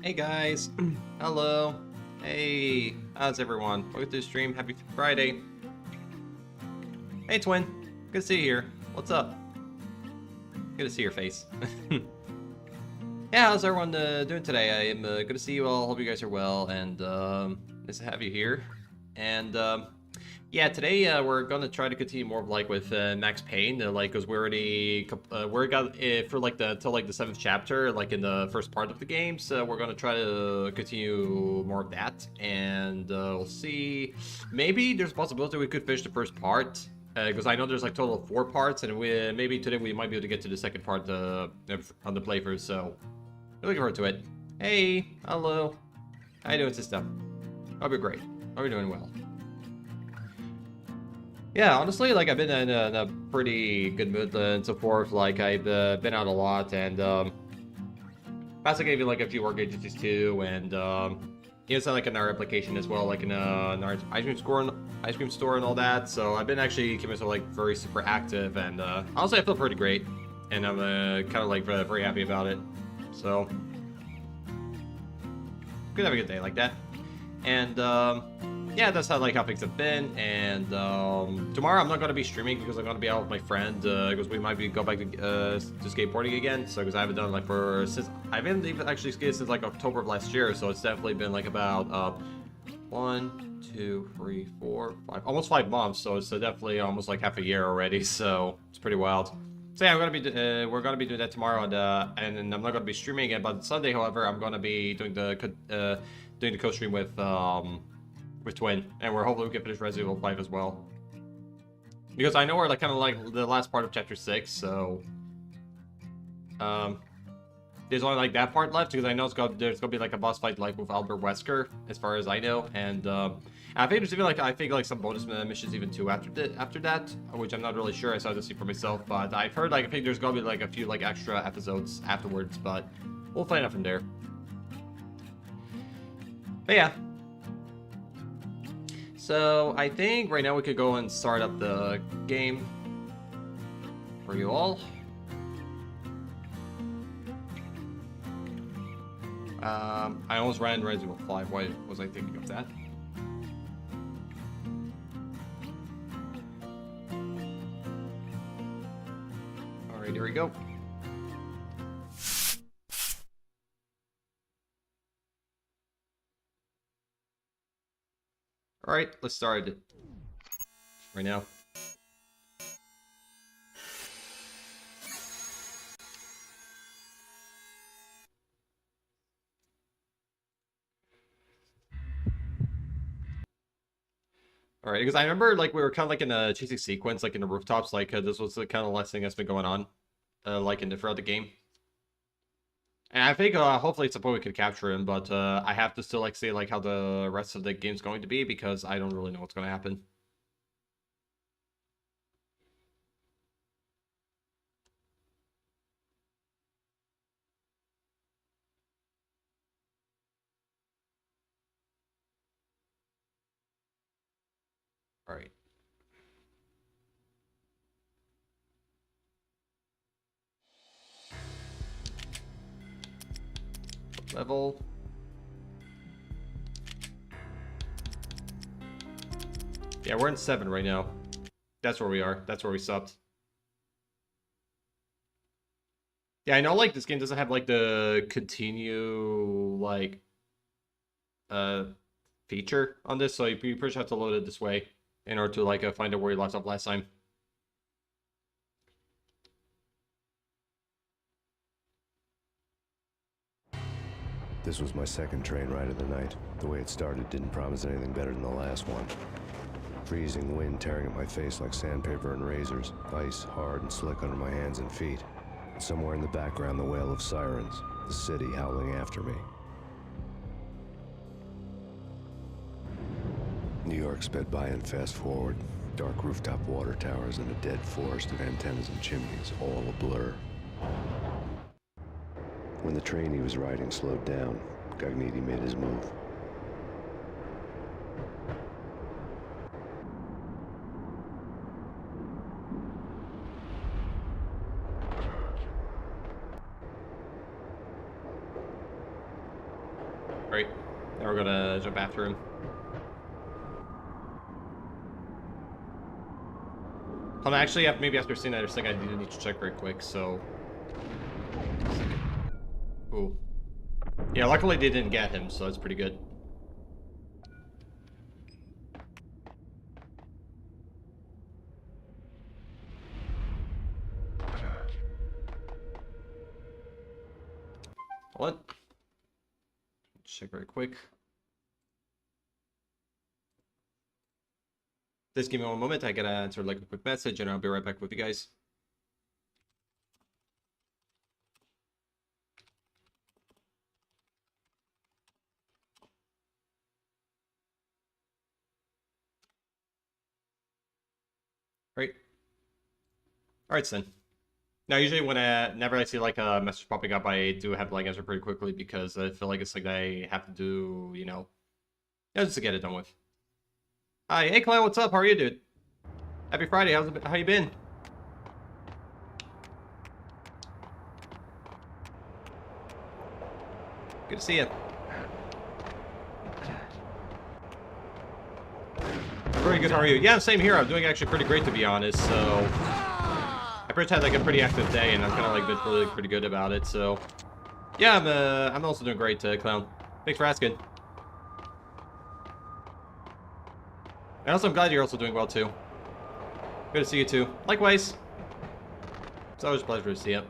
Hey guys, hello. Hey, how's everyone? Welcome to the stream. Happy Friday. Hey Twin, good to see you here. What's up? Good to see your face. Yeah, how's everyone doing today? I am good to see you all. Hope you guys are well, and nice to have you here. And yeah, today we're gonna try to continue more of like with Max Payne, like because we already we got for like the till like the 7th chapter, like in the first part of the game. So we're gonna try to continue more of that, and we'll see. Maybe there's a possibility we could finish the first part. Because I know there's like total of 4 parts, and we maybe today we might be able to get to the second part on the playthrough. So looking forward to it. Hey, hello. How you doing, sister? Hope you're great. Hope you're doing well. Yeah, honestly, like I've been in a pretty good mood and so forth. Like I've been out a lot, and Pasta gave me like a few work agencies too, and it's like in our application as well, like in our ice cream store and all that. So I've been actually keeping myself like very super active, and honestly, I feel pretty great, and I'm kind of like very happy about it. So could have a good day like that, and yeah, that's how things have been. And tomorrow I'm not going to be streaming because I'm going to be out with my friend because we might be go back to skateboarding again. So because I haven't done like since I haven't even actually skated since like October of last year. So it's definitely been like about 1, 2, 3, 4, 5, almost 5 months. So it's definitely almost like half a year already. So it's pretty wild. So yeah, we're gonna be doing that tomorrow, and I'm not gonna be streaming it. But Sunday, however, I'm gonna be doing the co-stream with Twin, and we're hopefully we can finish Resident Evil 5 as well. Because I know we're like kind of like the last part of chapter 6, so there's only like that part left because I know there's gonna be like a boss fight like with Albert Wesker, as far as I know, and I think there's even like some bonus missions even too after that, which I'm not really sure. I saw to see for myself, but I've heard like I think there's gonna be like a few like extra episodes afterwards, but we'll find out from there. But yeah. So I think right now we could go and start up the game for you all. I almost ran Resident Evil 5. Why was I thinking of that? Alright, here we go. Alright, let's start it right now. Alright, because I remember like we were kind of like in a chasing sequence, like in the rooftops, like this was the kind of last thing that's been going on, like throughout the game. And I think hopefully at some point we could capture him, but I have to still like see like how the rest of the game's going to be because I don't really know what's going to happen. All right. Level. Yeah, we're in 7 right now. That's where we are. That's where we stopped. Yeah, I know like this game doesn't have like the continue like feature on this, so you pretty much have to load it this way in order to like find out where you left off last time. This was my second train ride of the night. The way it started didn't promise anything better than the last one. Freezing wind tearing at my face like sandpaper and razors, ice hard and slick under my hands and feet. And somewhere in the background, the wail of sirens, the city howling after me. New York sped by in fast forward. Dark rooftop water towers and a dead forest of antennas and chimneys, all a blur. When the train he was riding slowed down, Gagniti made his move. we're gonna jump after him. Actually, maybe after seeing that, I just think I do need to check very quick, so... Ooh. Yeah, luckily they didn't get him, so that's pretty good. What? Check very quick. Just give me one moment. I gotta answer like a quick message, and I'll be right back with you guys. Right. All right, then. Now, usually whenever I see like a message popping up, I do have to like answer pretty quickly because I feel like it's like I have to do, you know, just to get it done with. Hi, hey Clown, what's up? How are you, dude? Happy Friday. How you been? Good to see you. Very good. How are you? Yeah, same here. I'm doing actually pretty great, to be honest. So I first had like a pretty active day, and I'm kind of like been really pretty good about it. So yeah, I'm also doing great, Clown. Thanks for asking. And also, I'm glad you're also doing well too. Good to see you too. Likewise. It's always a pleasure to see you.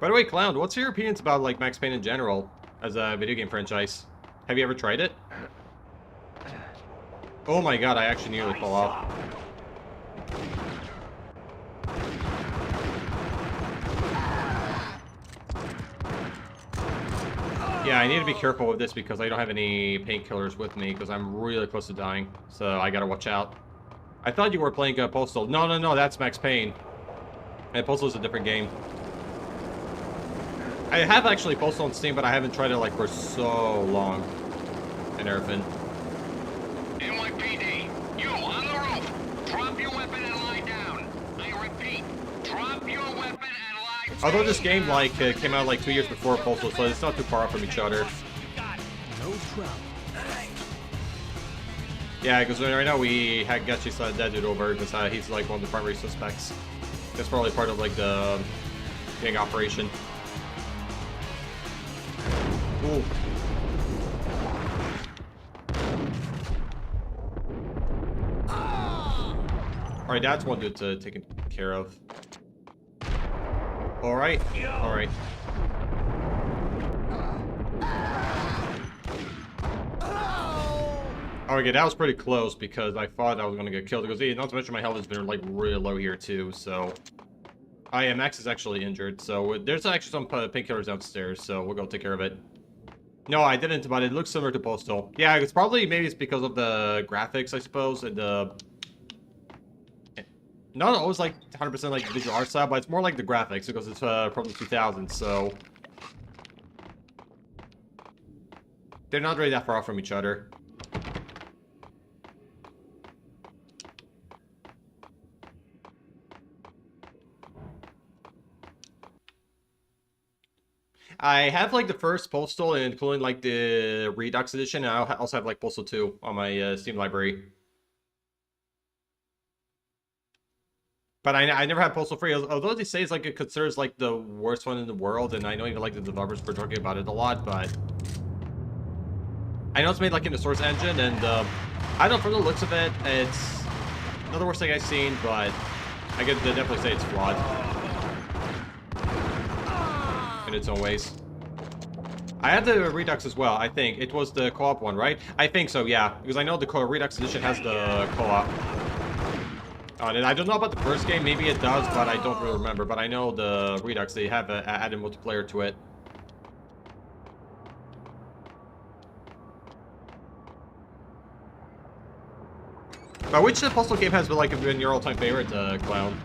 By the way, Clown, what's your opinions about like Max Payne in general as a video game franchise? Have you ever tried it? Oh my god, I actually nearly fell off. Yeah, I need to be careful with this because I don't have any painkillers with me because I'm really close to dying. So I gotta watch out. I thought you were playing Postal. No, that's Max Payne. And Postal is a different game. I have actually Postal on Steam, but I haven't tried it like for so long. And everything. NYPD, you on the roof. Drop your weapon and lie down. I repeat, drop your weapon and lie down. Although this game like came out like 2 years before Postal, so it's not too far from each other. No trouble. Yeah, because right now we got chased that dude over because he's like one of the primary suspects. That's probably part of like the gang operation. Ooh. Alright, that's one dude taken care of. Alright. Alright. Okay, that was pretty close because I thought I was gonna get killed. Because not to mention my health has been like really low here too, so. Oh yeah, Max is actually injured, so there's actually some painkillers downstairs, so we'll go take care of it. No, I didn't, but it looks similar to Postal. Yeah, it's probably, maybe it's because of the graphics, I suppose, and the... Not always like 100% like visual art style, but it's more like the graphics because it's from the 2000s, so... They're not really that far off from each other. I have like the first Postal, including like the Redux edition, and I also have like Postal 2 on my Steam library. But I never had Postal 3, although they say it's like it considers like the worst one in the world, and I know even like the developers were talking about it a lot, but I know it's made like in the Source engine, and I don't know, from the looks of it, it's not the worst thing I've seen, but I could definitely say it's flawed in its own ways. I had the Redux as well, I think. It was the co-op one, right? I think so, yeah. Because I know the Redux edition has the co-op. And I don't know about the first game, maybe it does, but I don't really remember. But I know the Redux, they have added multiplayer to it. But which Postal game has been your all-time favorite, Clown?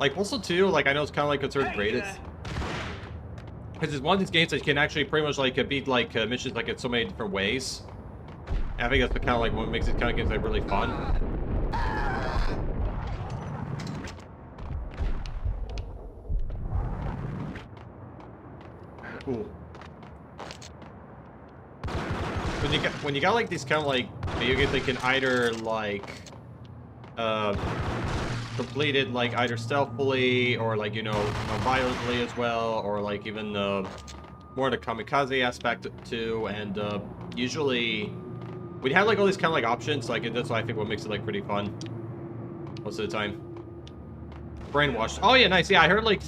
Like Postal 2, like I know it's kind of like considered greatest. Because it's one of these games that can actually pretty much like beat like missions like in so many different ways. And I think that's kind of like what makes these kind of games like really fun. Ooh. When you got like these kind of like video games, they can either like completed like either stealthily or like, you know, violently as well, or like even more the kamikaze aspect too. And usually we have like all these kind of like options, like that's why I think what makes it like pretty fun most of the time. Brainwashed. Oh yeah, nice. Yeah, I heard like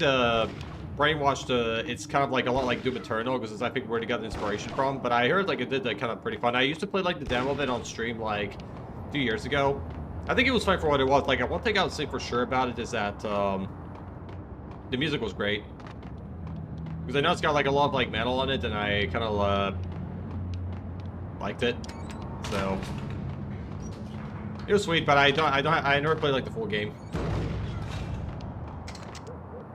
Brainwashed, it's kind of like a lot like Doom Eternal, because it's I think where they got the inspiration from. But I heard like it did like kind of pretty fun. I used to play like the demo of it on stream like a few years ago. I think it was fine for what it was. Like, one thing I would say for sure about it is that the music was great, because I know it's got like a lot of like metal on it, and I kind of liked it. So it was sweet, but I never played like the full game.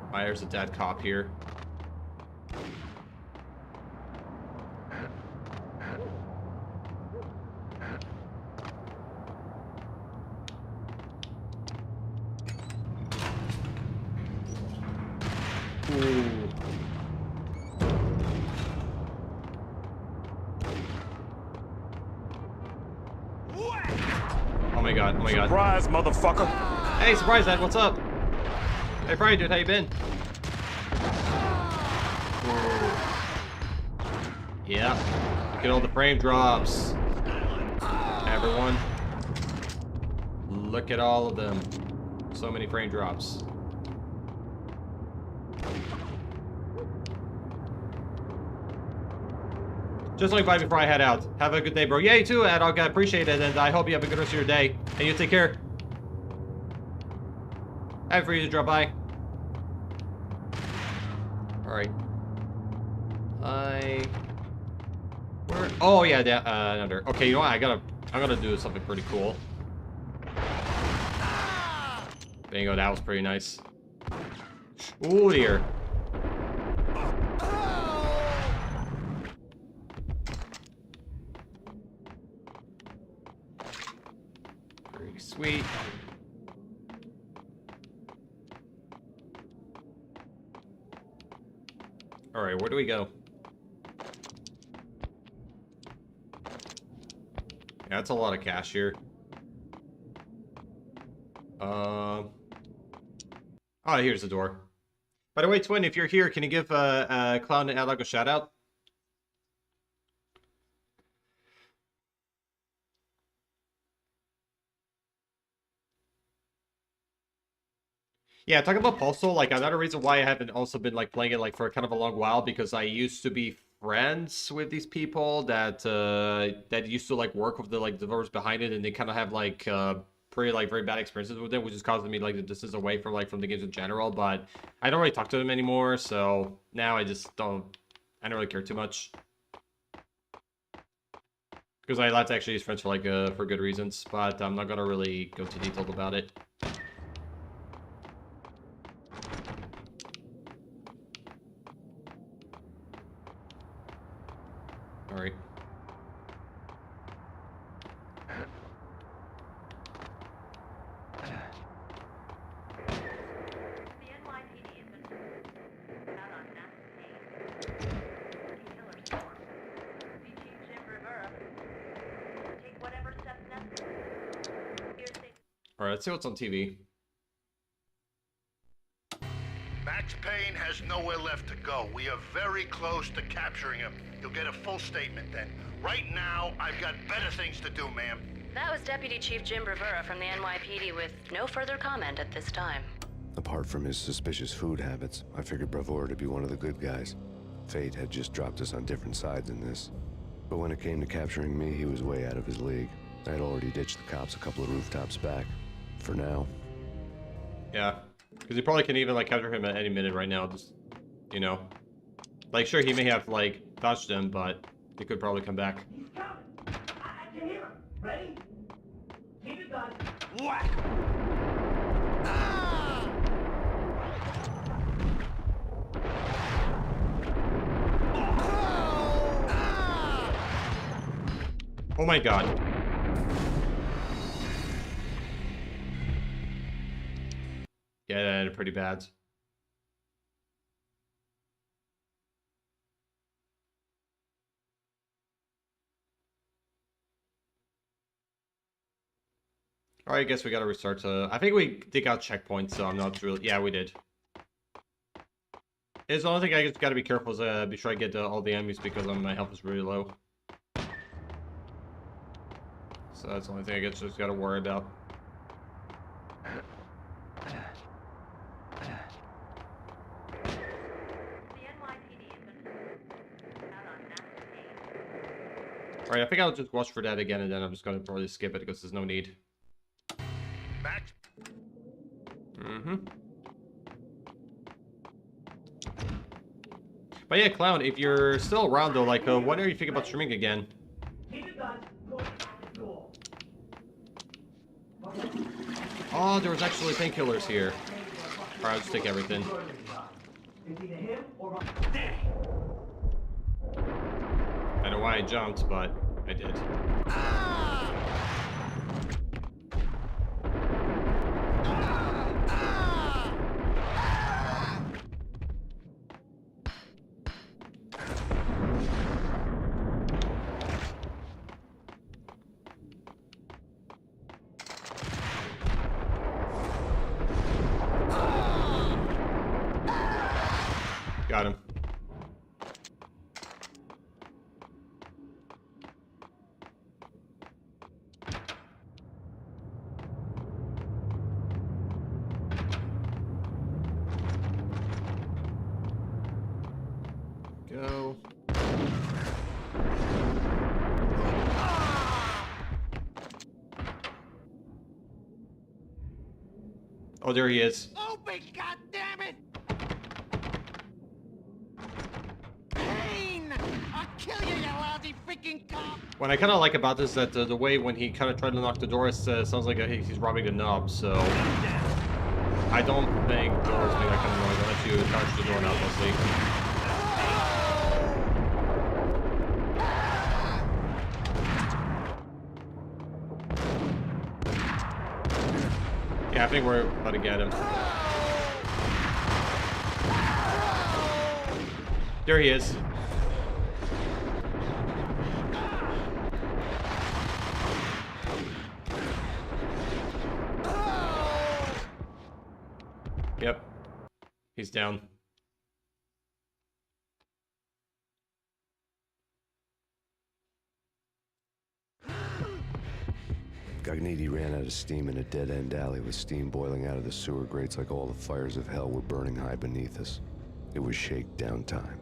Alright, there's a dead cop here. Ooh. Oh my god, oh my god. Surprise, motherfucker! Hey, surprise, Ed, what's up? Hey, Brian, dude, how you been? Yeah. Look at all the frame drops. Everyone. Look at all of them. So many frame drops. Just like bye before I head out. Have a good day, bro. Yeah, you too, Ed. I appreciate it, and I hope you have a good rest of your day. And you take care. Happy for you to drop by. Alright. Where? Oh yeah, under. Okay, you know what? I'm gonna do something pretty cool. Bingo, that was pretty nice. Ooh dear. Pretty sweet. Alright, where do we go? Yeah, that's a lot of cash here. Oh, here's the door. By the way, Twin, if you're here, can you give Clown and Alec a shout out? Yeah, talking about Postal, like another reason why I haven't also been like playing it like for kind of a long while, because I used to be friends with these people that that used to like work with the like developers behind it, and they kind of have like pretty like very bad experiences with it, which is causing me like the distance away from like from the games in general. But I don't really talk to them anymore, so now I don't really care too much, because I like to actually use friends for like for good reasons. But I'm not gonna really go too detailed about it. All right. All right, let's see what's on TV. Max Payne has nowhere left to go. We are very close to capturing him. You'll get a full statement then. Right now, I've got better things to do, ma'am. That was Deputy Chief Jim Rivera from the NYPD with no further comment at this time. Apart from his suspicious food habits, I figured Bravura to be one of the good guys. Fate had just dropped us on different sides in this. But when it came to capturing me, he was way out of his league. I had already ditched the cops a couple of rooftops back. For now. Yeah. Because you probably can even, like, capture him at any minute right now, just, you know. Like, sure, he may have, like, touched him, but he could probably come back. He's coming. I can hear him. Ready? Keep it done. Whack! Oh my god. Yeah, that ended pretty bad. Alright, I guess we gotta restart. I think we dig out checkpoints, so I'm not really... Yeah, we did. It's the only thing I just gotta be careful is be sure I get all the enemies because my health is really low. So that's the only thing I guess just gotta worry about. Alright, I think I'll just watch for that again, and then I'm just gonna probably skip it because there's no need. Max, But yeah, Clown, if you're still around though, like, when are you thinking about streaming again? Keep it done. Point out the door. Oh, there was actually painkillers here. Alright, I'll just take everything. It's either him or I don't know why I jumped, but I did. Got him. Go. Oh, there he is. Open, goddammit! Pain! I'll kill you, you lousy freaking cop! What I kind of like about this is that the way when he kind of tried to knock the door, it sounds like he's robbing the knob, so... I don't think doors make that kind of noise unless you touch the door knob mostly. Yeah, I think we're about to get him. There he is. Yep. He's down. Gognitti ran out of steam in a dead-end alley with steam boiling out of the sewer grates like all the fires of hell were burning high beneath us. It was shakedown time.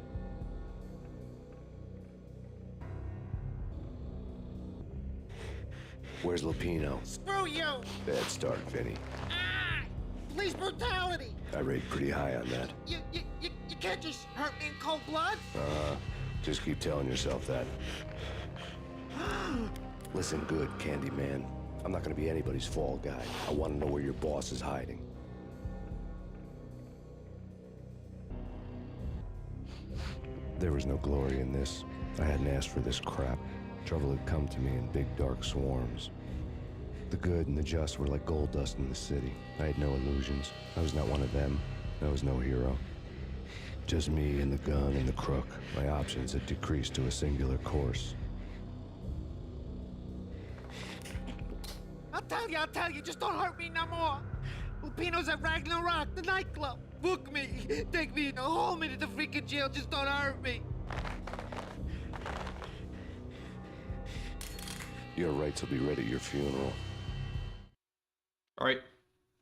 Where's Lupino? Screw you! Bad start, Vinny. Ah! Police brutality! I rate pretty high on that. You can't just hurt me in cold blood? Just keep telling yourself that. Listen good, Candyman. I'm not gonna be anybody's fall guy. I want to know where your boss is hiding. There was no glory in this. I hadn't asked for this crap. Trouble had come to me in big dark swarms. The good and the just were like gold dust in the city. I had no illusions. I was not one of them. I was no hero. Just me and the gun and the crook. My options had decreased to a singular course. I'll tell you, just don't hurt me no more. Lupino's at Ragnarok, the nightclub. Book me, take me, hold me to the freaking jail, just don't hurt me. Your rights will be read at your funeral. Alright.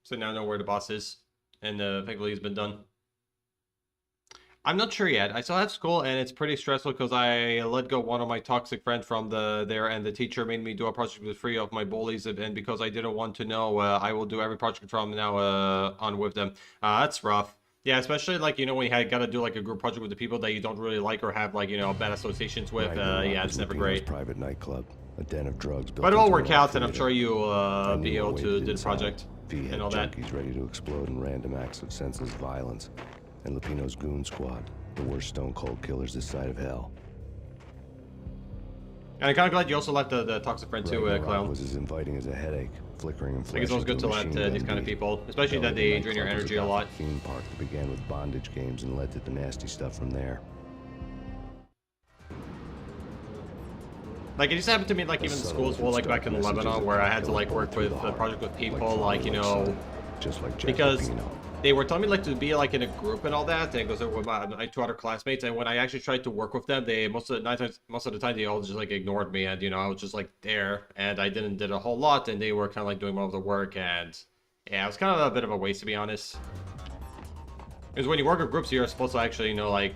So now I know where the boss is. And thankfully he's been done. I'm not sure yet. I still have school and it's pretty stressful because I let go one of my toxic friends from there, and the teacher made me do a project with 3 of my bullies, and because I didn't want to know, I will do every project from now on with them. That's rough. Yeah, especially like, when you got to do like a group project with the people that you don't really like or have like, bad associations with. Yeah, it's never great. Private nightclub, a den of drugs. But it will work out, and I'm sure you'll be able to do the project and all that. Junkies ready to explode in random acts of senseless violence. And Lupino's goon squad, the worst stone cold killers this side of hell. And I'm kind of glad you also left the toxic friend too, Clown. Was as inviting as a headache, flickering and I think it's always good to let these kind of people, especially that they drain your energy a lot. Theme park that began with bondage games and led to the nasty stuff from there. Like, it used to happen to me, like, even in school as well, like, back in Lebanon, where I had to, like, work with a project with people, like, you know, just like because they were telling me, like, to be, like, in a group and all that, and goes with my 2 other classmates, and when I actually tried to work with them, they, most of the time, they all just, like, ignored me, and, you know, I was just, like, there, and I did a whole lot, and they were kind of, like, doing more of the work, and, yeah, it was kind of a bit of a waste, to be honest. Because when you work with groups, you're supposed to actually, you know, like,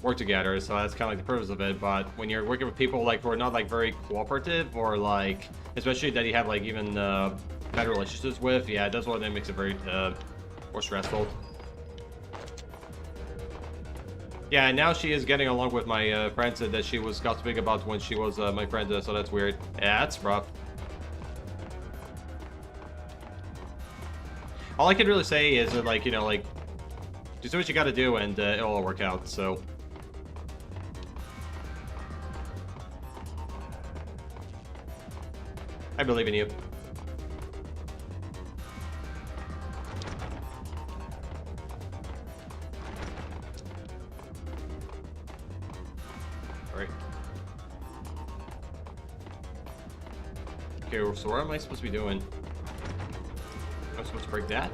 work together, so that's kind of like the purpose of it. But when you're working with people like who are not like very cooperative, or like especially that you have like even bad relationships with, yeah, that's what makes it very more stressful. Yeah, and now she is getting along with my friends that she was got speak about when she was my friend, so that's weird. Yeah, that's rough. All I can really say is that, like, you know, like, just do what you gotta do and it'll all work out, so. I believe in you. Alright. Okay, so what am I supposed to be doing? I'm supposed to break that?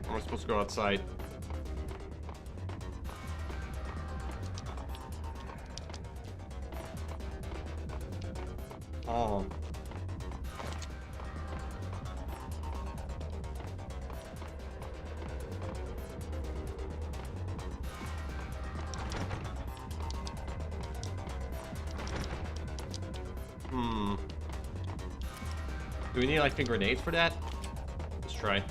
Am I supposed to go outside? Oh. Do we need like a grenade for that? Let's try.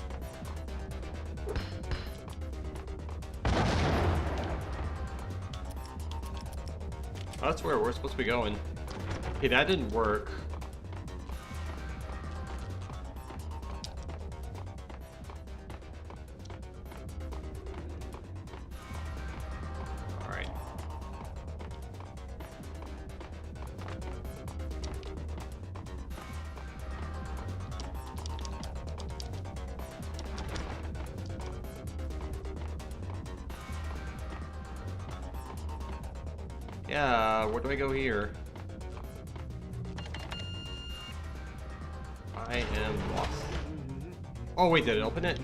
Oh, that's where we're supposed to be going. Okay, that didn't work. Alright. Yeah, where do I go here? I am lost. Oh, wait, did it open it?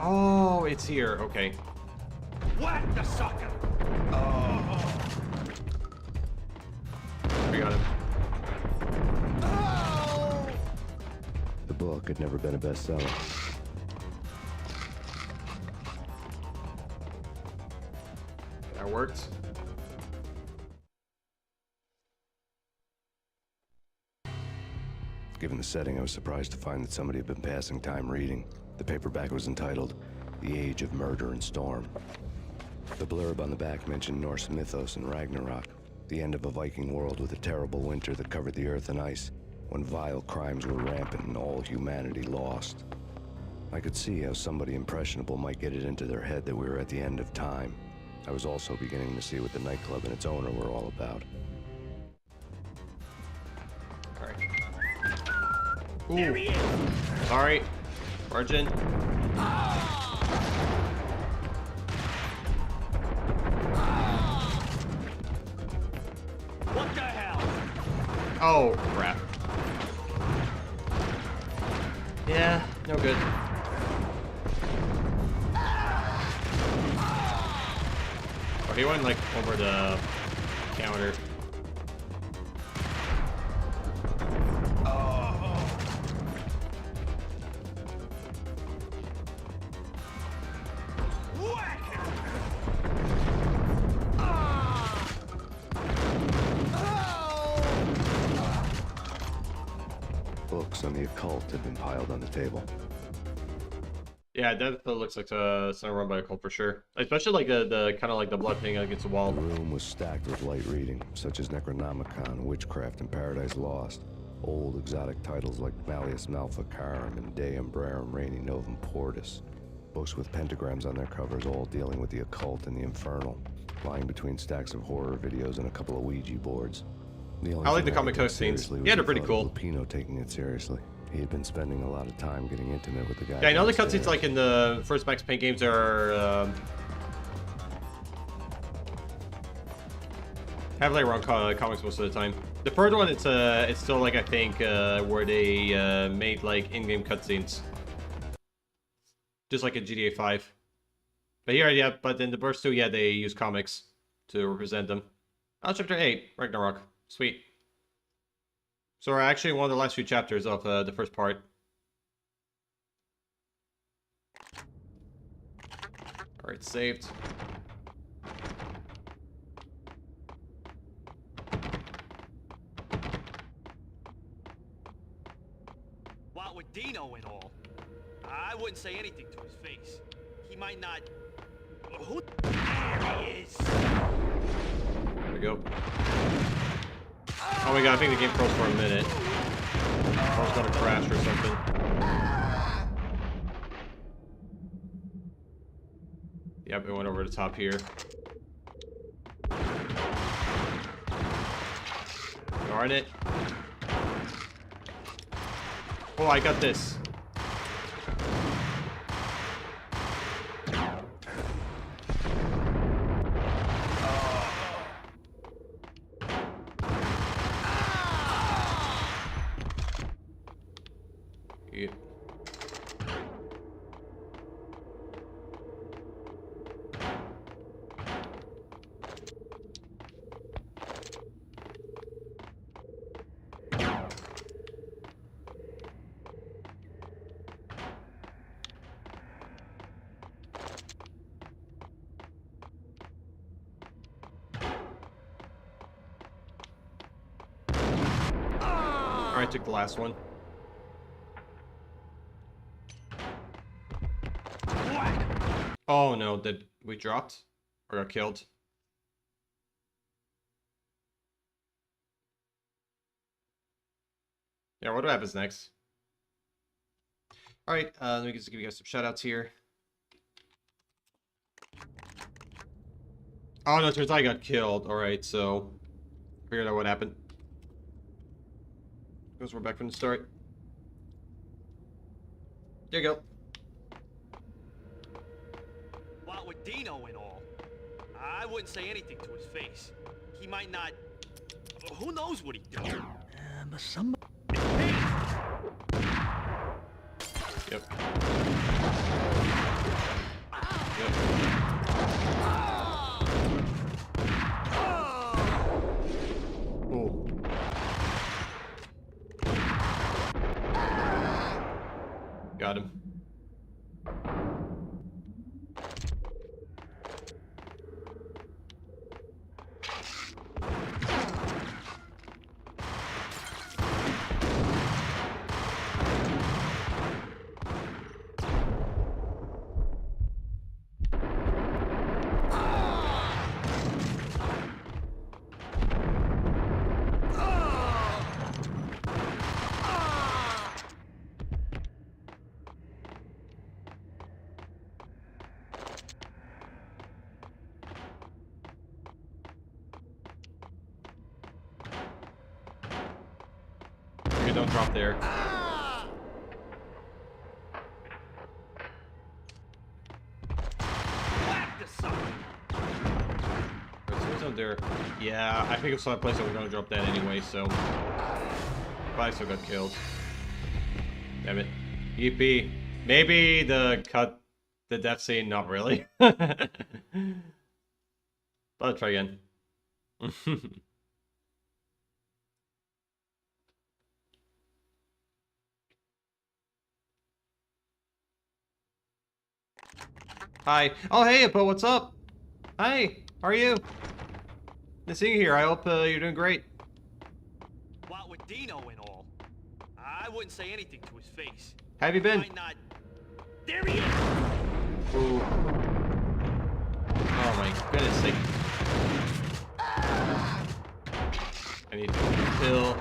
Oh, it's here. Okay. What the sucker? We got him. The book had never been a bestseller. That worked. Given the setting, I was surprised to find that somebody had been passing time reading. The paperback was entitled The Age of Murder and Storm. The blurb on the back mentioned Norse mythos and Ragnarok, the end of a Viking world with a terrible winter that covered the earth in ice, when vile crimes were rampant and all humanity lost. I could see how somebody impressionable might get it into their head that we were at the end of time. I was also beginning to see what the nightclub and its owner were all about. Ooh. There he is. Sorry, Virgin. What the hell? Oh crap. Yeah, no good. Oh, he went like over the counter. Books on the occult had been piled on the table. Yeah, that looks like something run by a cult for sure. Especially like the kind of like the blood thing against the wall. The room was stacked with light reading, such as Necronomicon, Witchcraft, and Paradise Lost. Old exotic titles like Malleus Maleficarum and De Umbrarum Reini Novum Portus. Books with pentagrams on their covers, all dealing with the occult and the infernal, lying between stacks of horror videos and a couple of Ouija boards. The only I like thing the comic could take host scenes. seriously was Yeah, they're the pretty thought of cool. Lupino taking it seriously. He had been spending a lot of time getting intimate with the guy. Yeah, I know the downstairs. cutscenes like in the first Max Payne games are have like wrong comics most of the time. The third one, it's still like I think where they made like in-game cutscenes, just like in GTA 5. But here, yeah, but in the first two, yeah, they use comics to represent them. Oh, chapter 8, Ragnarok, sweet. So we're actually in one of the last few chapters of the first part. Alright, saved. What with Dino and all, I wouldn't say anything to his face. He might not... Who... There he is! There we go. Oh my god, I think the game froze for a minute. Or it's gonna crash or something. Yep, it went over the top here. Darn it. Oh, I got this. Yeah. Alright, took the last one. Oh no, did we dropped? Or got killed? Yeah, what happens next? Alright, let me just give you guys some shoutouts here. Oh no, it turns out I got killed. Alright, so figured out what happened. Because we're back from the start. There you go. What with Dino and all, I wouldn't say anything to his face. He might not... Who knows what he's doing? But somebody... Yep. Oh. Got him. Okay, don't drop there. Whack the sucker! Alright, so what's up there? Yeah, I think it's some place that we're gonna drop that anyway, so. But I still got killed. Damn it. EP. Maybe the death scene, not really. But I'll try again. Hi. Oh, hey, Appo, what's up? Hi, how are you? Nice seeing you here. I hope you're doing great. What with Dino and all, I wouldn't say anything to his face. How have you He been? might not... There he is! Ooh. Oh my goodness sake. I need to kill.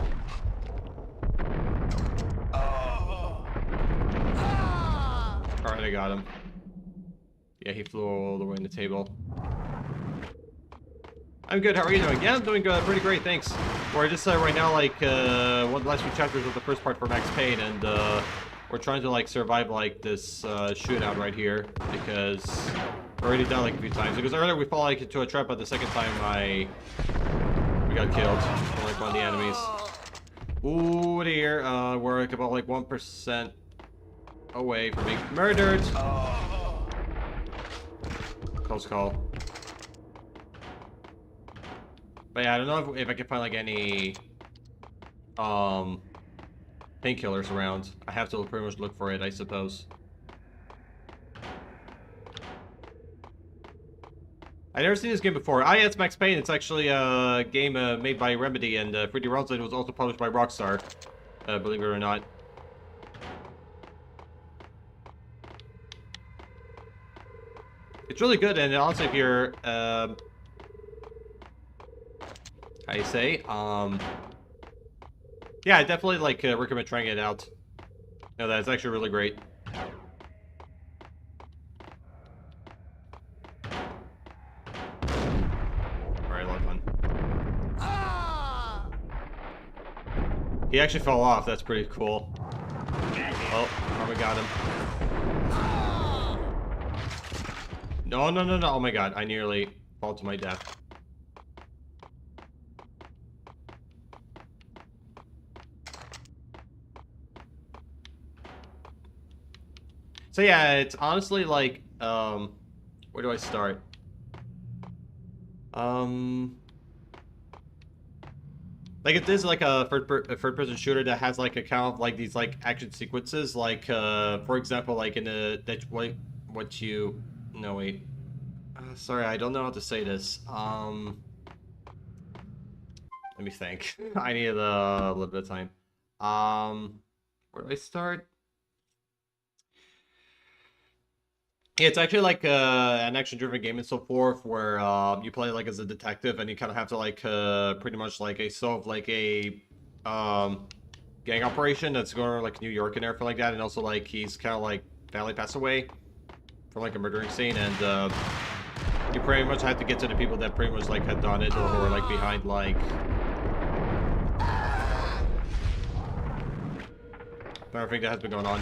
Alright, I got him. Yeah, he flew all the way in the table. I'm good, how are you doing? Yeah, I'm doing pretty great, thanks. we're just right now like one of the last few chapters of the first part for Max Payne, and we're trying to like survive like this shootout right here because we already done like a few times. Because earlier we fell like into a trap, but the second time we got killed from like one of the enemies. Ooh dear, we're like about like 1% away from being murdered. Close call. But yeah, I don't know if I can find like any painkillers around. I have to pretty much look for it, I suppose. I never seen this game before. Ah, yeah, it's Max Payne. It's actually a game made by Remedy, and 3D Realms. It was also published by Rockstar, believe it or not. It's really good, and also if you're, how you say, yeah, I definitely like recommend trying it out. No, that's actually really great. Alright, left one. He actually fell off. That's pretty cool. Oh, we got him. No, no, no, no. Oh my god, I nearly fall to my death. So yeah, it's honestly like, where do I start? Like it is like a third-person shooter that has like a kind of like these like action sequences, like for example, like in a what you no wait, sorry, I don't know how to say this. Let me think. I need a little bit of time. Where do I start? Yeah, it's actually like an action-driven game and so forth, where you play like as a detective, and you kind of have to like pretty much like solve like a gang operation that's going on like New York and everything like that, and also like he's kind of like family passed away from like a murdering scene, and you pretty much have to get to the people that pretty much like had done it or who were like behind like everything that has been going on.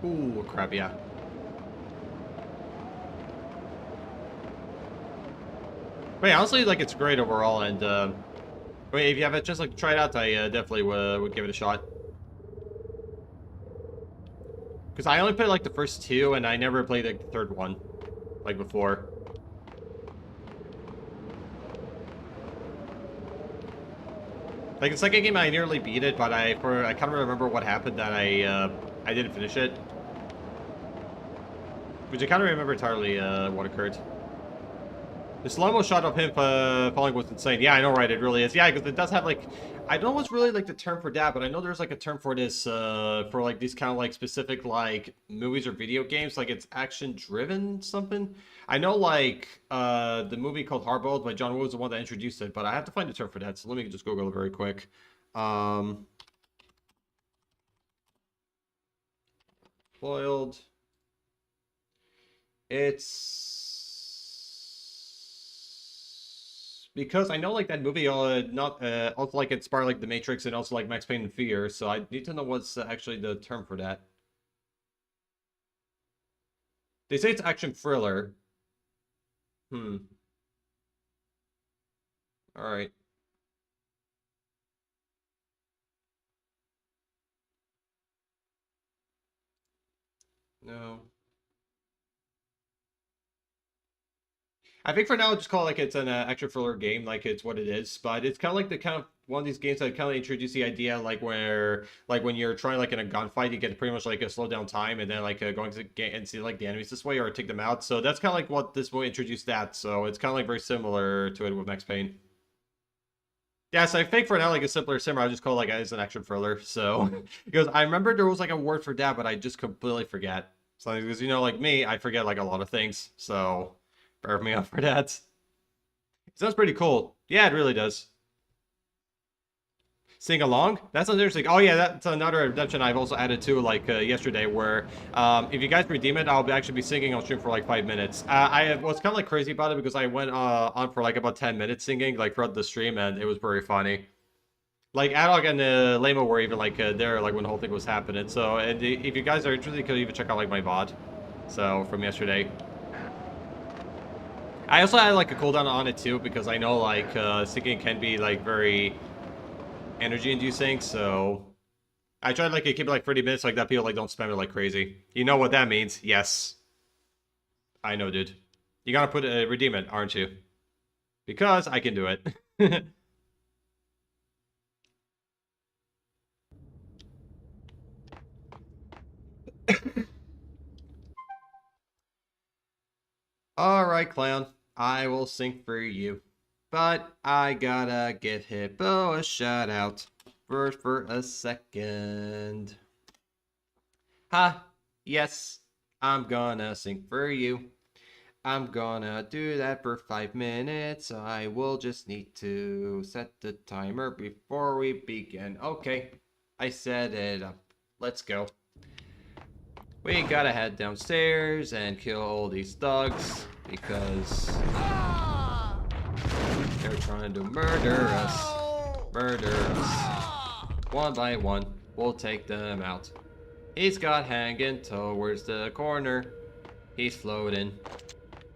Ooh, crap, yeah. But yeah, honestly, like, it's great overall, and, wait, if you have a chance, like, to try it out, I, definitely would give it a shot. Because I only played, like, the first two, and I never played, like, the third one, like, before. Like, the second game, I nearly beat it, but I kind of remember what happened that I didn't finish it. Which I kind of remember entirely what occurred. The slow-mo shot of him falling was insane. Yeah, I know, right? It really is. Yeah, because it does have, like... I don't know what's really, like, the term for that, but I know there's, like, a term for this, for, like, these kind of, like, specific, like, movies or video games. Like, it's action-driven something. I know, like, the movie called Hardboiled by John Woo was the one that introduced it, but I have to find the term for that, so let me just Google it very quick. Boiled... It's because I know like that movie also like inspired like The Matrix and also like Max Payne and Fear, so I need to know what's actually the term for that. They say it's action thriller. All right. No. I think for now, I'll just call it like it's an action thriller game, like it's what it is. But it's kind of like the kind of one of these games that kind of introduce the idea, like where, like when you're trying like in a gunfight, you get pretty much like a slow down time, and then like going to get and see like the enemies this way or take them out. So that's kind of like what this will introduce that. So it's kind of like very similar to it with Max Payne. Yeah, so I think for now, like a simpler simmer, I'll just call it like as an action thriller. So because I remember there was like a word for that, but I just completely forget. So because you know, like me, I forget like a lot of things. So. Bear me up for that. Sounds pretty cool. Yeah, it really does. Sing along? That's interesting. Oh yeah, that's another redemption I've also added to, like, yesterday, where if you guys redeem it, I'll actually be singing on stream for like 5 minutes. I was kind of like crazy about it because I went on for like about 10 minutes singing like throughout the stream, and it was very funny. Like Adog and Lamo were even like there like when the whole thing was happening. So and if you guys are interested, you could even check out like my VOD. So from yesterday. I also had like a cooldown on it too because I know like singing can be like very energy inducing. So I tried like to keep it like 30 minutes like that. People like don't spam it like crazy. You know what that means? Yes. I know, dude. You gotta put redeem it, aren't you? Because I can do it. Alright, clown. I will sing for you. But I gotta give Hippo a shout out for a second. Ha! Yes, I'm gonna sing for you. I'm gonna do that for 5 minutes. I will just need to set the timer before we begin. Okay, I set it up. Let's go. We gotta head downstairs and kill all these thugs because they're trying to murder us. Murder us. One by one, we'll take them out. He's got hanging towards the corner. He's floating.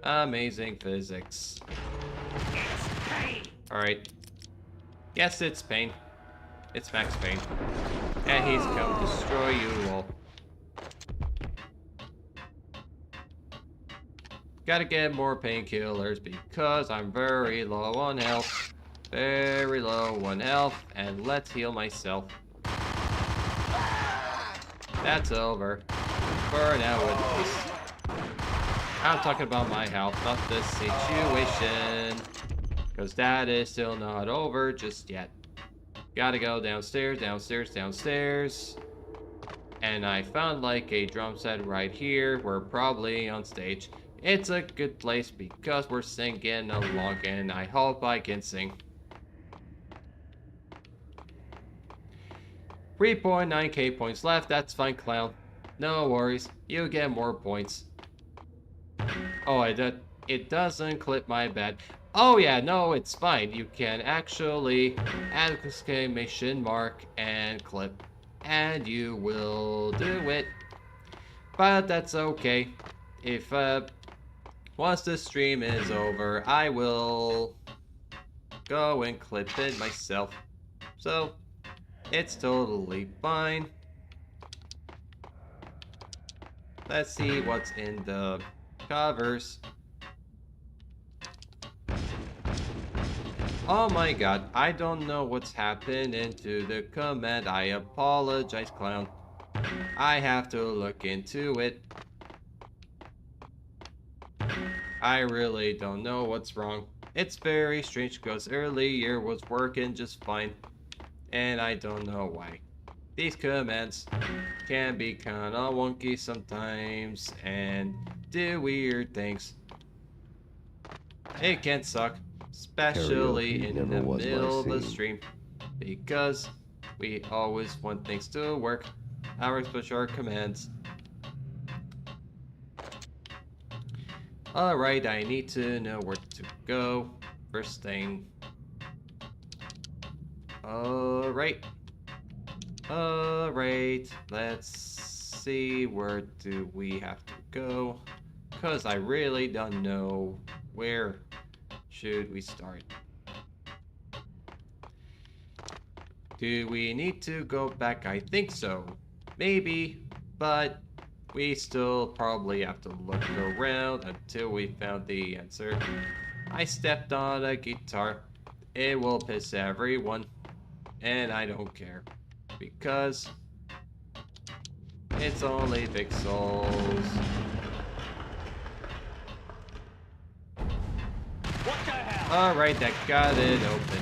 Amazing physics. Alright. Yes, it's Pain. It's Max Payne. And he's come to destroy you all. Gotta get more painkillers because I'm very low on health. Very low on health. And let's heal myself. That's over. For now at least. I'm talking about my health, not this situation. Because that is still not over just yet. Gotta go downstairs, downstairs, downstairs. And I found like a drum set right here. We're probably on stage. It's a good place because we're singing along and I hope I can sing. 3.9k points left, that's fine, clown. No worries, you get more points. Oh, it doesn't clip my bad. Oh yeah, no, it's fine. You can actually add an exclamation mark and clip. And you will do it. But that's okay. If, once the stream is over, I will go and clip it myself. So, it's totally fine. Let's see what's in the covers. Oh my god, I don't know what's happening to the command. I apologize, clown. I have to look into it. I really don't know what's wrong. It's very strange because earlier was working just fine. And I don't know why. These commands can be kinda wonky sometimes and do weird things. It can suck, especially in the middle of the stream, because we always want things to work. Our special commands. Alright, I need to know where to go. First thing. Alright. Alright, let's see, where do we have to go? Because I really don't know where should we start. Do we need to go back? I think so. Maybe, but we still probably have to look around until we found the answer. I stepped on a guitar. It will piss everyone. And I don't care. Because it's only pixels. What the hell? Alright, that got it open.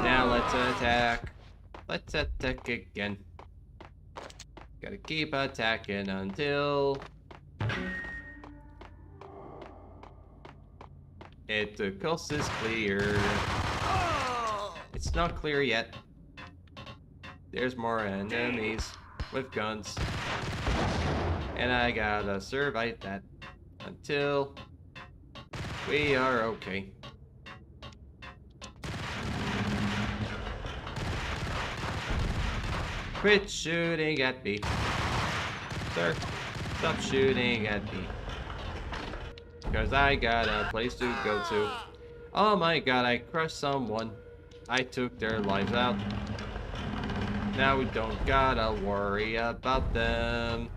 Now let's attack. Let's attack again. Gotta keep attacking until the coast is clear. It's not clear yet. There's more enemies with guns. And I gotta survive that until we are okay. Quit shooting at me. Sir, stop shooting at me. Because I got a place to go to. Oh my god, I crushed someone. I took their lives out. Now we don't gotta worry about them.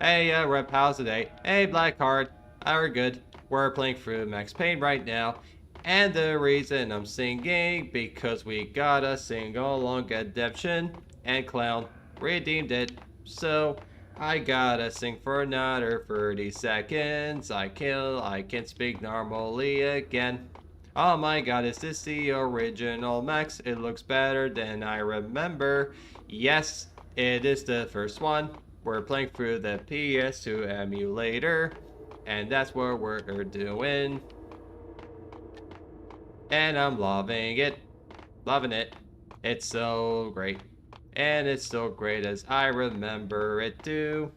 Hey, Rep, how's today? Hey, Blackheart. We're good. We're playing through Max Payne right now. And the reason I'm singing, because we got a sing-along redemption. And Clown redeemed it. So, I gotta sing for another 30 seconds. I can speak normally again. Oh my god, is this the original Max? It looks better than I remember. Yes, it is the first one. We're playing through the PS2 emulator. And that's what we're doing. And I'm loving it. Loving it. It's so great. And it's so great as I remember it too.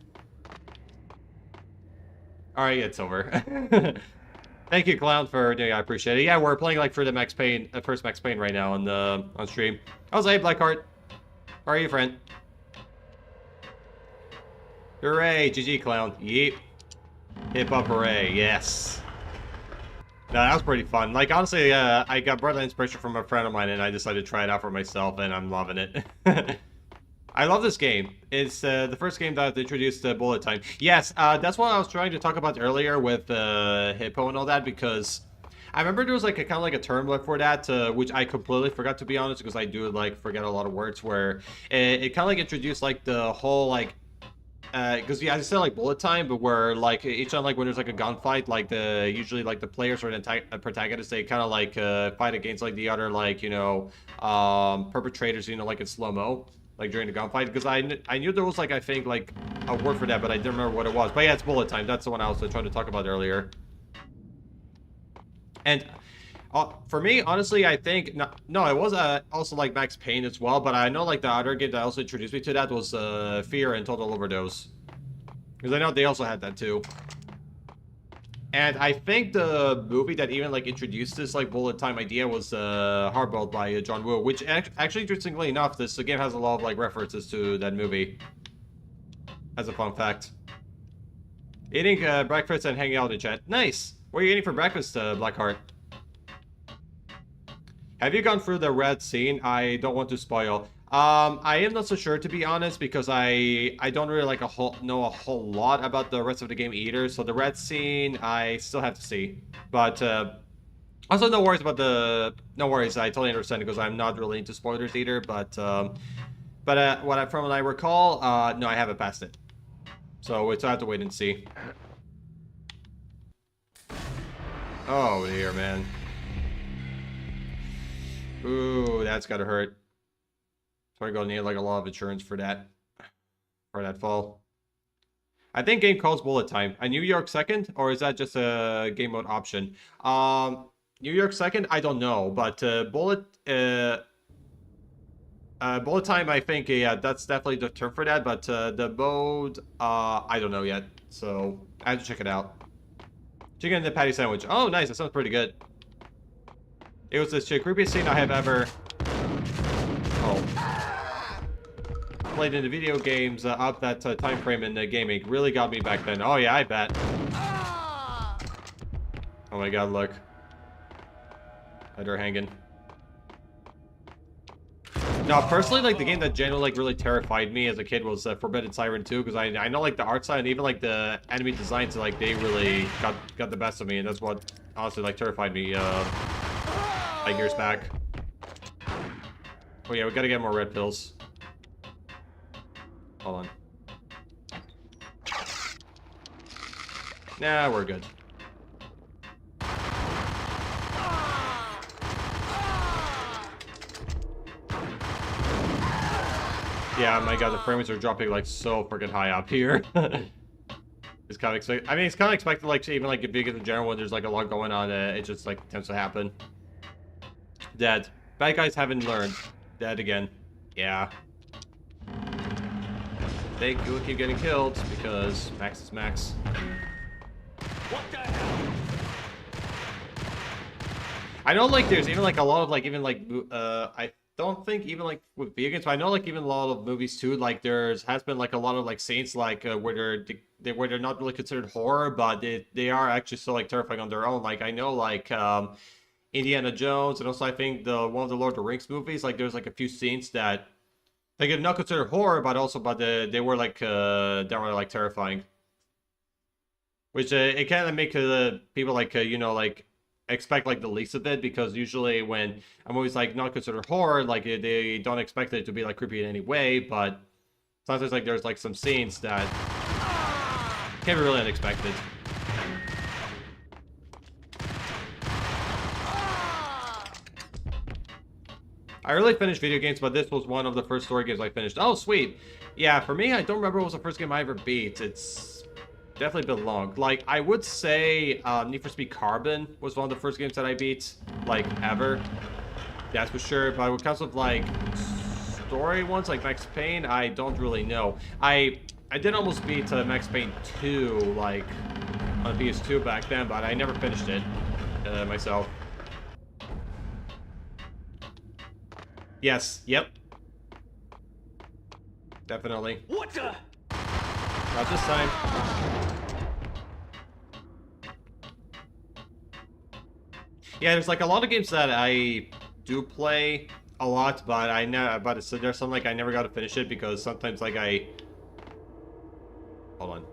Alright, it's over. Thank you, Clown, for doing it. I appreciate it. Yeah, we're playing like for the Max Payne, first Max Payne right now on stream. How's it, Blackheart? How are you, friend? Hooray, GG, Clown. Yeep. Hip up, hooray. Yes. No, that was pretty fun. Like, honestly, I got brought inspiration from a friend of mine, and I decided to try it out for myself, and I'm loving it. I love this game. It's the first game that introduced bullet time. Yes, that's what I was trying to talk about earlier with Hippo and all that, because I remember there was like a kind of like a term for that, which I completely forgot, to be honest, because I do like forget a lot of words, where it kind of like introduced like the whole like because yeah, I said like bullet time, but where like each time like when there's like a gunfight, like usually like the players or the protagonists, they kind of like fight against like the other like, you know, perpetrators, you know, like in slow-mo, like during the gunfight. Because I knew there was like, I think like a word for that, but I didn't remember what it was. But yeah, it's bullet time. That's the one I was trying to talk about earlier. And for me, honestly, I think no, it was also like Max Payne as well, but I know like the other game that also introduced me to that was Fear and Total Overdose, because I know they also had that too. And I think the movie that even like introduced this like bullet time idea was Hardboiled by John Woo, which actually, interestingly enough, this game has a lot of like references to that movie. As a fun fact. Eating breakfast and hanging out in chat. Nice. What are you eating for breakfast, Blackheart? Have you gone through the red scene? I don't want to spoil. I am not so sure, to be honest, because I don't really like know a whole lot about the rest of the game either. So the red scene, I still have to see. But also, no worries about the. No worries, I totally understand, because I'm not really into spoilers either. But from what I recall, no, I haven't passed it. So it's I have to wait and see. Oh dear, man. Ooh, that's gotta hurt. So I'm gonna need like a lot of insurance for that fall. I think game calls bullet time. A New York second, or is that just a game mode option? New York second, I don't know, but bullet time, I think, yeah, that's definitely the term for that. But the mode, I don't know yet, so I have to check it out. Chicken and the patty sandwich. Oh, nice. That sounds pretty good. It was the creepiest scene I have ever played in the video games up that time frame in gaming. Really got me back then. Oh yeah, I bet. Oh my god, look. Had her hanging. No, personally, like the game that genuinely like really terrified me as a kid was Forbidden Siren 2, because I know like the art style and even like the enemy designs, like they really got the best of me, and that's what honestly like terrified me like years back. Oh yeah, we gotta get more red pills. Hold on. Nah, we're good. Yeah, my god, the frame rates are dropping like so freaking high up here. It's kind of expected. I mean, it's kind of expected, like even like in videos in general when there's like a lot going on, it just like tends to happen. Dead. Bad guys haven't learned. Dead again. Yeah. They will keep getting killed because Max is Max. What the hell? I know, like, there's even, like, a lot of, like, even, like, I don't think even, like, with video games, but I know, like, even a lot of movies, too, like, has been, like, a lot of, like, scenes, like, where they're not really considered horror, but they are actually still, like, terrifying on their own. Like, I know, like, Indiana Jones, and also, I think, one of the Lord of the Rings movies, like, there's, like, a few scenes that, like, are not considered horror, but also, they were, like, terrifying. Which, it kind of make, people, like, you know, like, expect like the least of it, because usually when a movie's like not considered horror, like they don't expect it to be like creepy in any way, but sometimes like there's like some scenes that can be really unexpected. I really finished video games, but this was one of the first story games I finished. Oh, sweet. Yeah, for me, I don't remember what was the first game I ever beat. It's definitely been long. Like, I would say Need for Speed Carbon was one of the first games that I beat, like, ever. That's for sure. But when it comes with, like, story ones, like Max Payne, I don't really know. I did almost beat Max Payne 2, like, on PS2 back then, but I never finished it myself. Yes, yep. Definitely. What the? Not this time. Yeah, there's like a lot of games that I do play a lot, but there's some like I never got to finish it because sometimes like hold on.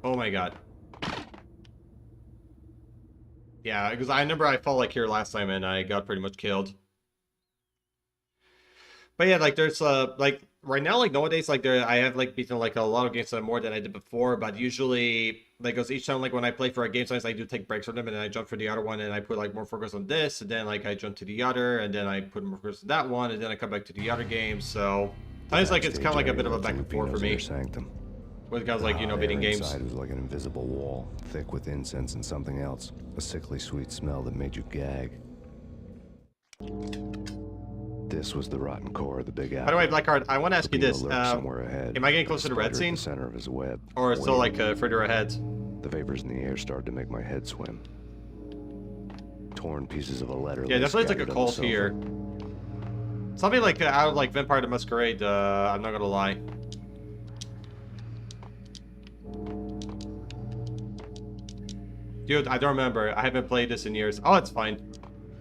Oh my god. Yeah, because I remember I fell like here last time and I got pretty much killed. But yeah, like there's like right now, like nowadays, like I have like beaten like a lot of games more than I did before, but usually like because each time like when I play for a game, sometimes I do take breaks from them and then I jump for the other one and I put like more focus on this, and then like I jump to the other, and then I put more focus on that one, and then I come back to the other game. So sometimes like it's kind of like a bit of a back and forth for me. When it comes like, you know, beating games. Inside was like an invisible wall, thick with incense and something else, a sickly sweet smell that made you gag. This was the rotten core of the Big Apple. By the way, Blackheart, I want to ask you this. Somewhere ahead, am I getting closer to Red Scene? The center of his web, or still like further ahead? The vapors in the air started to make my head swim. Torn pieces of a letter. Yeah, definitely it's like a cult here. Something like out of like Vampire the Masquerade, I'm not gonna lie. Dude, I don't remember. I haven't played this in years. Oh, it's fine.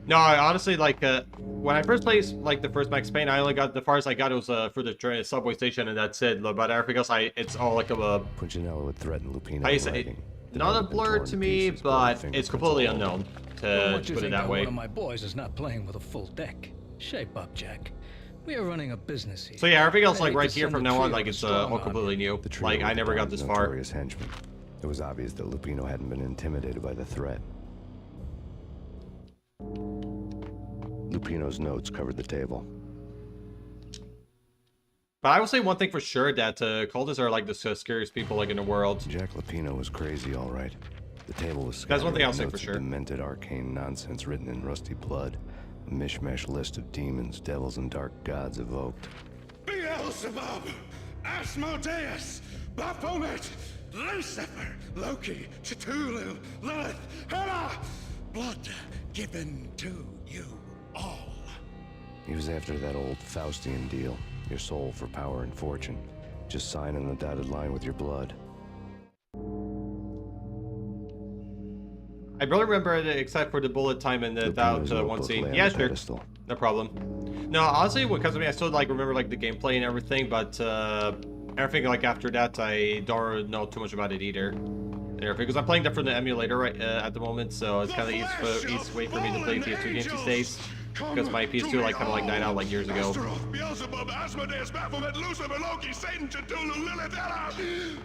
No, I honestly, like, when I first played, like, the first Max Payne, I only got, the farthest I got was, through the train, subway station, and that's it. But everything else, it's all, like, Punchinello would threaten Lupino. How you say, not a blur to me, but it's completely unknown, to put it that way. One of my boys is not playing with a full deck. Shape up, Jack. We are running a business here. So yeah, everything else, like, right here from now on, like, it's, all completely new. Like, I never got this far. Henchman. It was obvious that Lupino hadn't been intimidated by the threat. Lupino's notes covered the table. But I will say one thing for sure, that cultists are like the scariest people like in the world. Jack Lupino was crazy, all right. The table was That's one thing I'll say for sure. Demented arcane nonsense written in rusty blood. A mishmash list of demons, devils, and dark gods evoked. Beelzebub, Asmodeus, Baphomet, Lucifer, Loki, Cthulhu, Lilith, Hela, blood given to you all. He was after that old Faustian deal, your soul for power and fortune. Just sign on the dotted line with your blood. I barely remember it except for the bullet time and that one scene. Yeah, sure. No problem. No, honestly, when it comes to me, I still like remember like the gameplay and everything, but everything like after that, I don't know too much about it either. Because I'm playing that from the emulator right at the moment, so it's kind of easy way for me to play PS2 games these days. Because my PS2 like kind of like died out like years ago.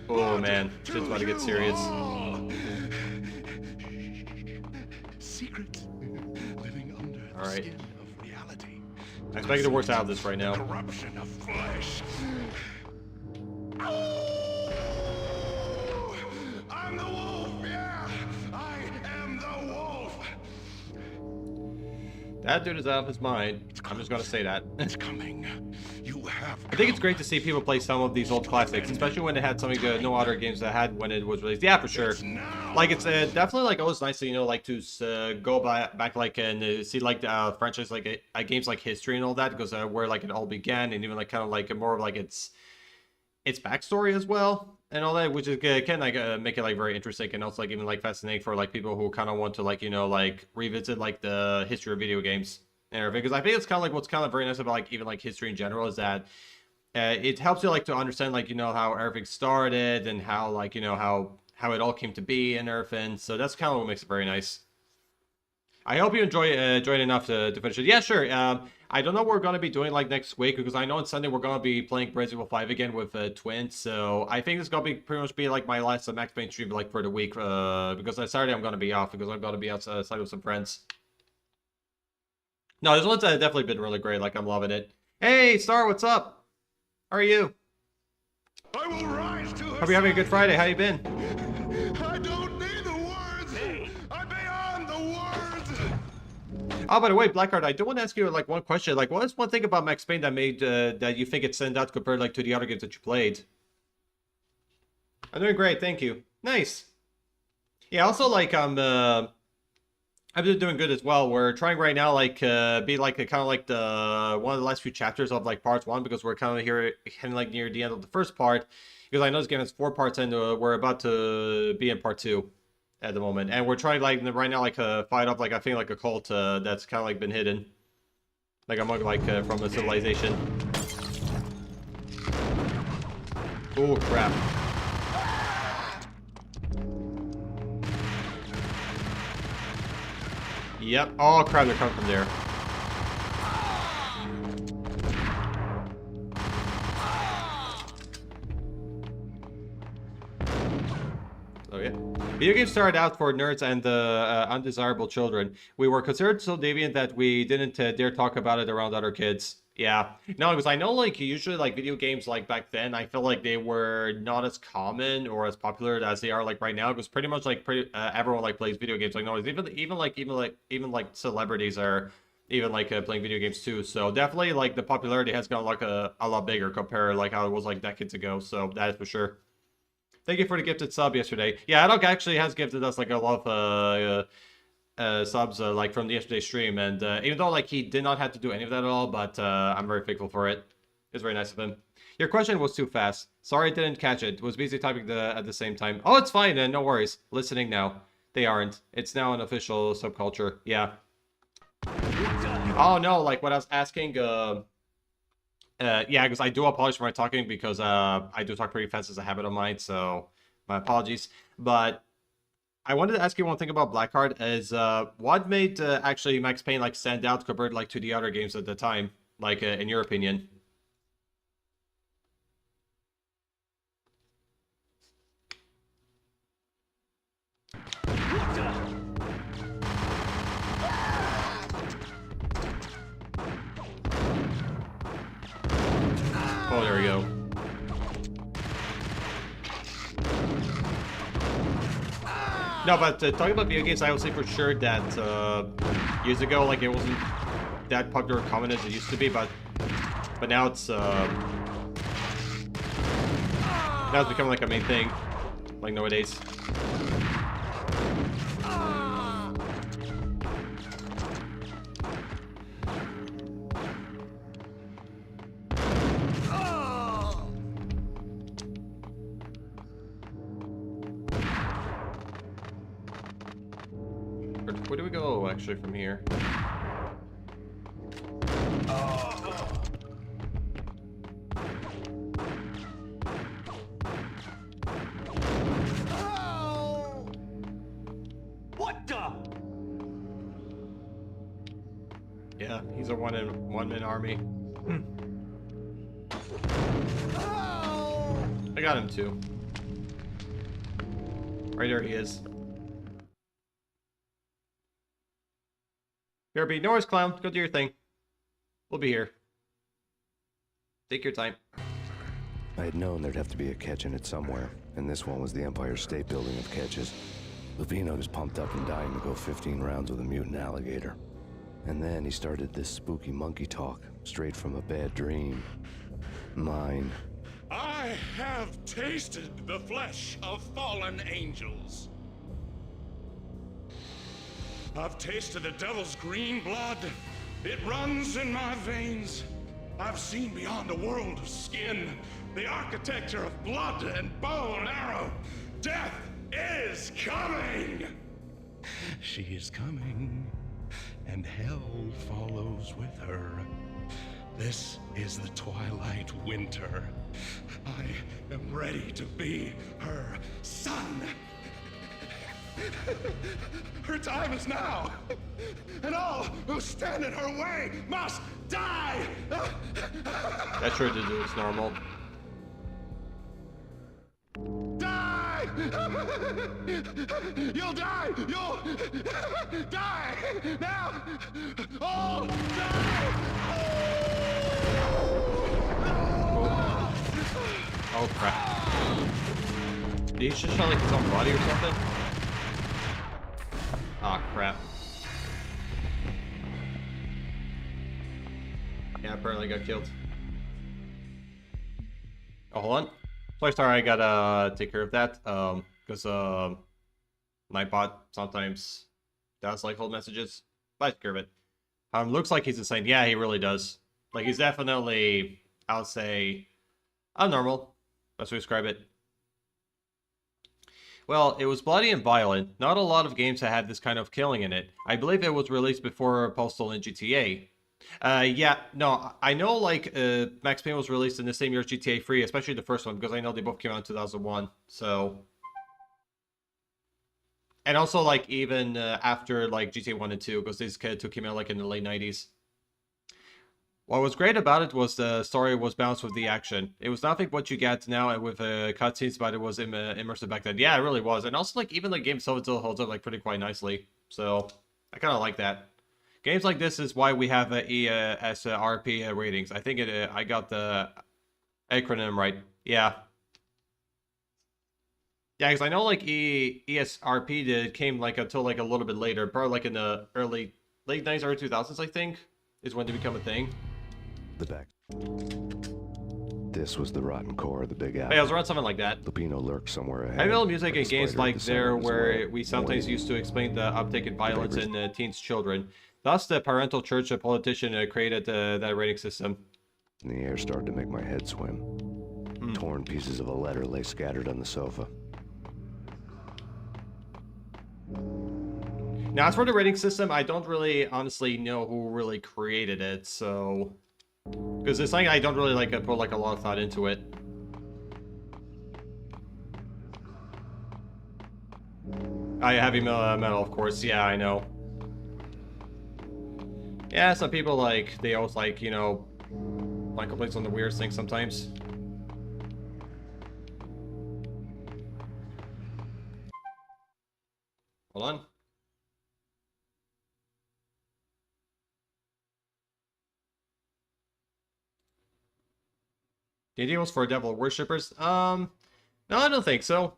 Oh man, shit's about to get serious. Secret living under the skin of reality. I expect the worst out of this right now. Corruption of flesh. I'm the wolf, yeah! I am the wolf! That dude is out of his mind. I'm just gonna say that. It's coming. You have. I think it's great to see people play some of these old classics, especially when they had some of the no other games that had when it was released. Yeah, for sure. Like it's definitely like always nice to like to go back like and see like the franchise like games like history and all that because where like it all began and even like kind of like more of like its backstory as well and all that, which is can like make it like very interesting and also like even like fascinating for like people who kind of want to like like revisit like the history of video games and everything. Because I think it's kind of like what's kind of very nice about like even like history in general is that it helps you like to understand like how everything started and how like how it all came to be and everything. So that's kind of what makes it very nice. I hope you enjoy it enough to finish it. Yeah, sure. I don't know what we're going to be doing like next week because I know on Sunday we're going to be playing Resident Evil 5 again with Twins. So I think it's going to be pretty much be like my last Max Payne stream like for the week because on Saturday I'm going to be off because I'm going to be outside with some friends. No, this one's definitely been really great. Like I'm loving it. Hey, Star, what's up? How are you? I will rise to her. Hope you're having a good Friday. How you been? I don't need the words. I'm beyond the words. Oh, by the way, Blackheart, I do want to ask you like one question. Like, what is one thing about Max Payne that made that you think it stand out compared like to the other games that you played? I'm doing great, thank you. Nice. Yeah, also like I've been doing good as well. We're trying right now like be like kind of like the one of the last few chapters of like part 1 because we're kind of here kind of like near the end of the first part because I know this game has 4 parts and we're about to be in part 2 at the moment, and we're trying like right now like fight off like I think like a cult that's kind of like been hidden like among like from the civilization. Oh crap. Yep. Oh crap, they're coming from there. Oh yeah. Video games started out for nerds and undesirable children. We were considered so deviant that we didn't dare talk about it around other kids. Yeah. No, because I know like usually like video games like back then, I feel like they were not as common or as popular as they are like right now. Because pretty much like everyone like plays video games. Like no, even like celebrities are even like playing video games too. So definitely like the popularity has gone like a lot bigger compared like how it was like decades ago. So that is for sure. Thank you for the gifted sub yesterday. Yeah, Adok actually has gifted us like a lot of subs like from the yesterday's stream, and even though like he did not have to do any of that at all, but I'm very thankful for it. It's very nice of him. Your question was too fast. Sorry I didn't catch it. Was busy typing at the same time. Oh, it's fine, no worries. Listening now. They aren't. It's now an official subculture. Yeah. Oh no, like what I was asking. Yeah, because I do apologize for my talking because I do talk pretty fast as a habit of mine, so my apologies. But I wanted to ask you one thing about Blackheart is what made actually Max Payne like stand out compared like to the other games at the time, like in your opinion? Oh, there we go. No, but talking about video games, I will say for sure that years ago, like it wasn't that popular or common as it used to be, but now it's becoming like a main thing, like nowadays. Where do we go, actually, from here? What the? Yeah, he's a one-man army. I got him too. Right there he is. Here, be no worries, clown. Go do your thing. We'll be here. Take your time. I had known there'd have to be a catch in it somewhere, and this one was the Empire State Building of catches. Lupino was pumped up and dying to go 15 rounds with a mutant alligator. And then he started this spooky monkey talk, straight from a bad dream. Mine. I have tasted the flesh of fallen angels. I've tasted the devil's green blood. It runs in my veins. I've seen beyond the world of skin, the architecture of blood and bow and arrow. Death is coming! She is coming, and hell follows with her. This is the twilight winter. I am ready to be her son. Her time is now, and all who stand in her way must die! That sure did do its normal. Die! You'll die! You'll die! Now! All die! Oh crap. Did he just shot like his own body or something? Ah, crap. Yeah, apparently got killed. Oh, hold on. Sorry, I gotta take care of that. Because Nightbot sometimes does like hold messages. But I take care of it. Looks like he's insane. Yeah, he really does. Like, he's definitely, I would say, abnormal. That's what we describe it. Well, it was bloody and violent. Not a lot of games that had this kind of killing in it. I believe it was released before Postal and GTA. Yeah, no, I know, like, Max Payne was released in the same year as GTA 3, especially the first one, because I know they both came out in 2001, so... And also, like, even after, like, GTA 1 and 2, because these two came out, like, in the late 90s. What was great about it was the story was balanced with the action. It was nothing what you get now with cutscenes, but it was immersive back then. Yeah, it really was. And also, like, even the game itself still holds up, like, pretty quite nicely. So, I kind of like that. Games like this is why we have ESRP ratings. I think I got the acronym right. Yeah. Yeah, because I know, like, ESRP came, like, until, like, a little bit later. Probably, like, in the late 90s, early 2000s, I think, is when they become a thing. The back. This was the rotten core of the Big Apple. Yeah, it was around something like that. Lupino lurked somewhere ahead. I know music in the games spider like at the center there of his where web, we sometimes warning. used to explain the uptake in violence neighbors- in teens' children. Thus, the parental church politician created that rating system. And the air started to make my head swim. Torn pieces of a letter lay scattered on the sofa. Now, as for the rating system, I don't really honestly know who really created it, so... Because it's something I don't really like put like a lot of thought into it. Heavy metal, of course. Yeah, I know. Yeah, some people like they always like, you know, find complaints on the weirdest things sometimes. Hold on. The idea was for devil worshippers? No, I don't think so.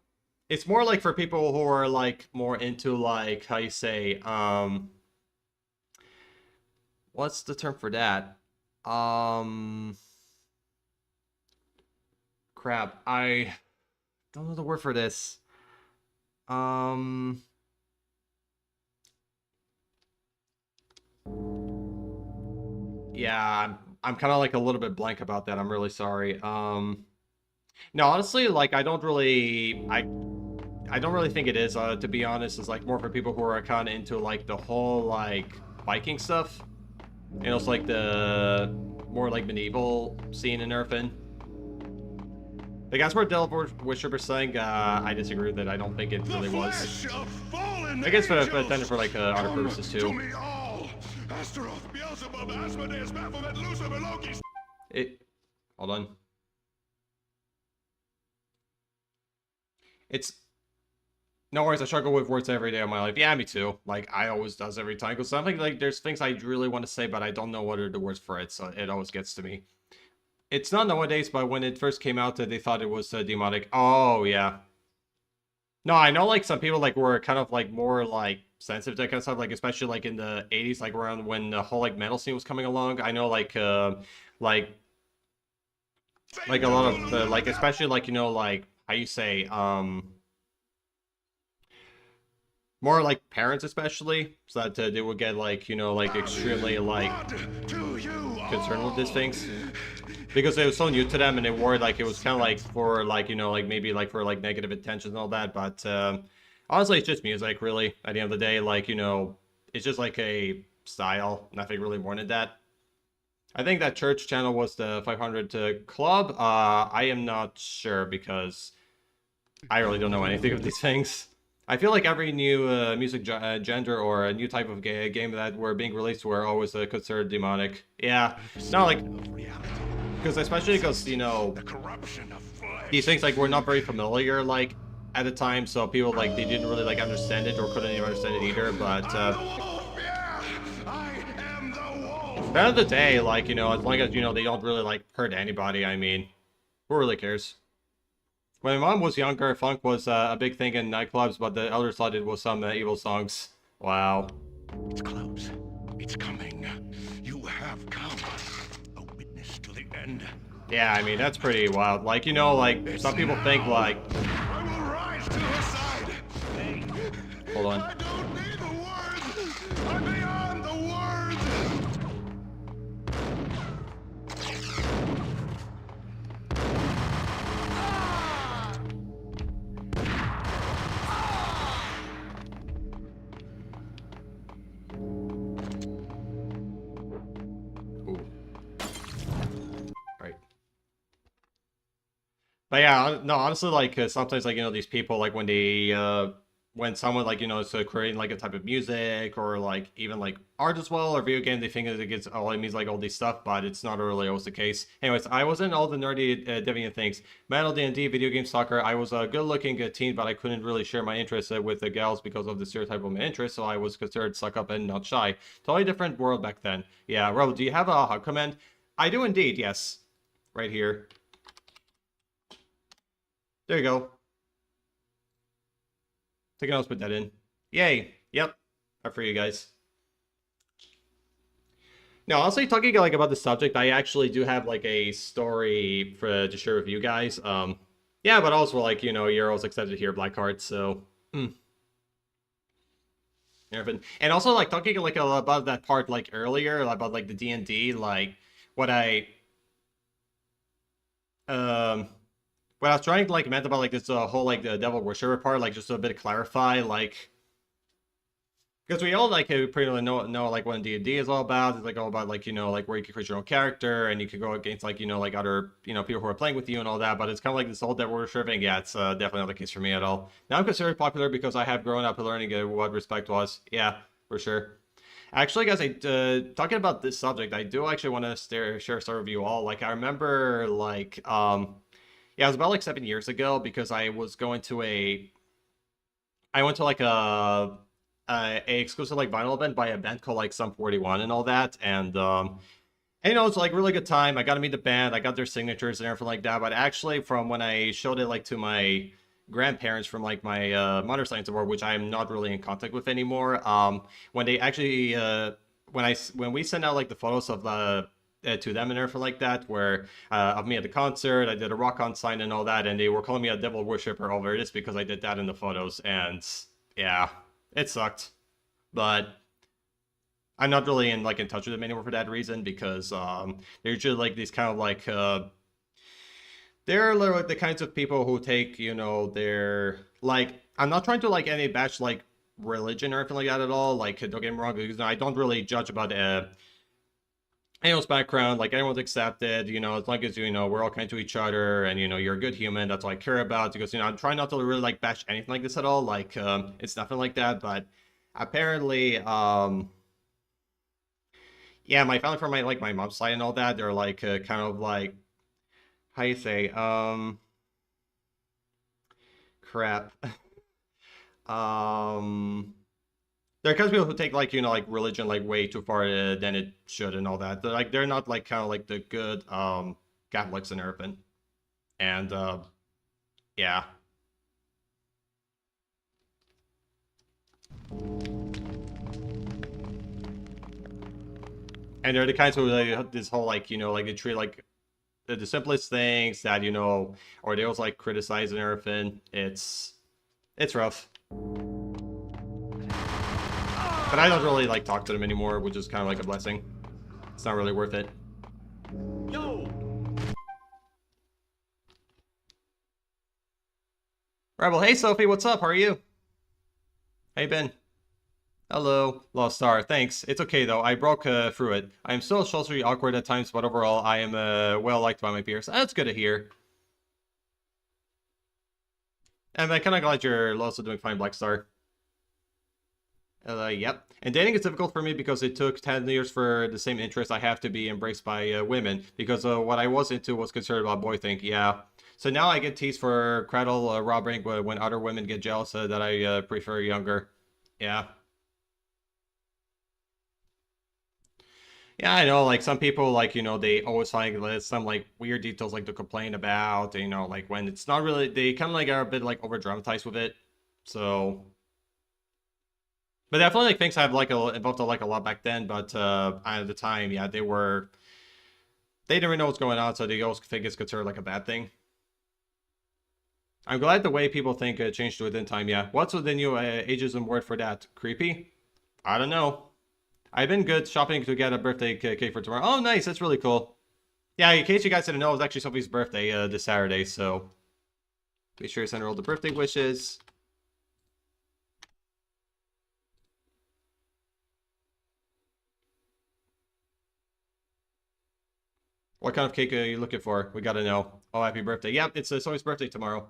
It's more like for people who are like more into like, how you say, what's the term for that? Crap, I don't know the word for this. Yeah, I'm kind of like a little bit blank about that. I'm really sorry. No, honestly, like I don't really think it is. To be honest, it's like more for people who are kind of into like the whole like Viking stuff, and also like the more like medieval scene and everything. The guys were devil worshippers saying, I disagree with it. I don't think it really was. I guess for intended for like other purposes too. Hold on. It's no worries. I struggle with words every day of my life. Yeah, me too. Like I always does every time. Because something like there's things I really want to say, but I don't know what are the words for it. So it always gets to me. It's not nowadays, but when it first came out, they thought it was demonic. Oh yeah. No, I know like some people like were kind of like more like sensitive to that kind of stuff, like especially like in the 80s, like around when the whole like metal scene was coming along. I know like like a lot of like especially like like how you say more like parents especially, so that they would get like like extremely like concerned with these things because it was so new to them, and they were like it was kind of like for like like maybe like for like negative intentions and all that. But honestly, it's just music, really. At the end of the day, like it's just like a style, nothing really more than that. I think that church channel was the 500 club. I am not sure because I really don't know anything of these things. I feel like every new music genre or a new type of game that were being released were always considered demonic. Yeah, not like because especially because these things like were not very familiar like at the time, so people like they didn't really like understand it or couldn't even understand it either. But at the end of the day, like as long as they don't really like hurt anybody, I mean, who really cares? When my mom was younger, funk was a big thing in nightclubs, but the elders thought it was some evil songs. Wow. It's close. It's coming. You have come. A witness to the end. Yeah, I mean, that's pretty wild. Like, like, some people think, like... I will rise to her side. Hold on. I don't need the words. I'm beyond the words. But yeah, no, honestly, like sometimes, like these people, like when they, when someone like is creating like a type of music or like even like art as well or video game, they think that it gets it means like all these stuff, but it's not really always the case. Anyways, I wasn't all the nerdy deviant things. Metal, D&D, video game, soccer. I was a good-looking teen, but I couldn't really share my interests with the gals because of the stereotype of my interests, so I was considered suck up and not shy. Totally different world back then. Yeah, Rob, do you have a hug command? I do indeed. Yes, right here. There you go. I can also put that in. Yay. Yep. Up for you guys. Now, honestly, talking like about the subject, I actually do have like a story to share with you guys. Yeah, but also like you're always excited to hear Blackheart, so. And also like talking like about that part like earlier about like the D&D, like what I was trying to like meant about like this whole like the devil worshiper part, like just a bit to clarify, like because we all like pretty much know like what D&D is all about. It's like all about like like where you can create your own character and you can go against like like other people who are playing with you and all that. But it's kind of like this whole devil worshipping. Yeah, it's definitely not the case for me at all. Now I'm considered popular because I have grown up learning what respect was. Yeah, for sure. Actually, guys, talking about this subject, I do actually want to share a story with you all. Like I remember like yeah, it was about like 7 years ago because I was going to I went to like a exclusive like vinyl event by a band called like Sum 41 and all that, and it's like really good time. I got to meet the band, I got their signatures and everything like that. But actually, from when I showed it like to my grandparents from like my mother's side support, which I am not really in contact with anymore, when they actually when we sent out like the photos of to them and everything like that, where of me at the concert, I did a rock on sign and all that, and they were calling me a devil worshiper over this because I did that in the photos, and yeah, it sucked. But I'm not really in touch with them anymore for that reason, because they're just like these kind of like they're like the kinds of people who take their like, I'm not trying to like any bash like religion or anything like that at all. Like, don't get me wrong, because I don't really judge about anyone's background. Like, everyone's accepted, as long as we're all kind to each other, and you're a good human. That's all I care about, because I'm trying not to really like bash anything like this at all. Like, it's nothing like that. But apparently yeah, my family from my mom's side and all that, they're like kind of like, how you say, crap. There are kinds of people who take like like religion like way too far than it should and all that. They're not like kind of like the good Catholics and everything. And yeah. And they're the kinds who like this whole like, you know, like they treat like the simplest things that, you know, or they always like criticize and everything. It's rough. But I don't really like talk to them anymore, which is kind of like a blessing. It's not really worth it. Yo! Right, well, hey Sophie, what's up? How are you? Hey Ben. Hello, Lost Star. Thanks. It's okay though. I broke through it. I am still socially awkward at times, but overall, I am well liked by my peers. That's good to hear. And I'm kind of glad you're also doing fine, Black Star. Yep. And dating is difficult for me because it took 10 years for the same interest I have to be embraced by women. Because what I was into was considered a boy thing. Yeah. So now I get teased for cradle robbing when other women get jealous that I prefer younger. Yeah. Yeah, I know, like, some people, like, you know, they always find some, like, weird details, like, to complain about, you know, like, when it's not really, they kind of, like, are a bit, like, over-dramatized with it, so... But definitely, like, things have, like, involved, like, a lot back then, but, at the time, yeah, they didn't really know what's going on, so they always think it's considered, like, a bad thing. I'm glad the way people think changed within time, yeah. What's the new ageism word for that? Creepy? I don't know. I've been good shopping to get a birthday cake for tomorrow. Oh, nice. That's really cool. Yeah, in case you guys didn't know, it was actually Sophie's birthday this Saturday, so be sure to send her all the birthday wishes. What kind of cake are you looking for? We gotta know. Oh, happy birthday. Yep, it's Sophie's birthday tomorrow.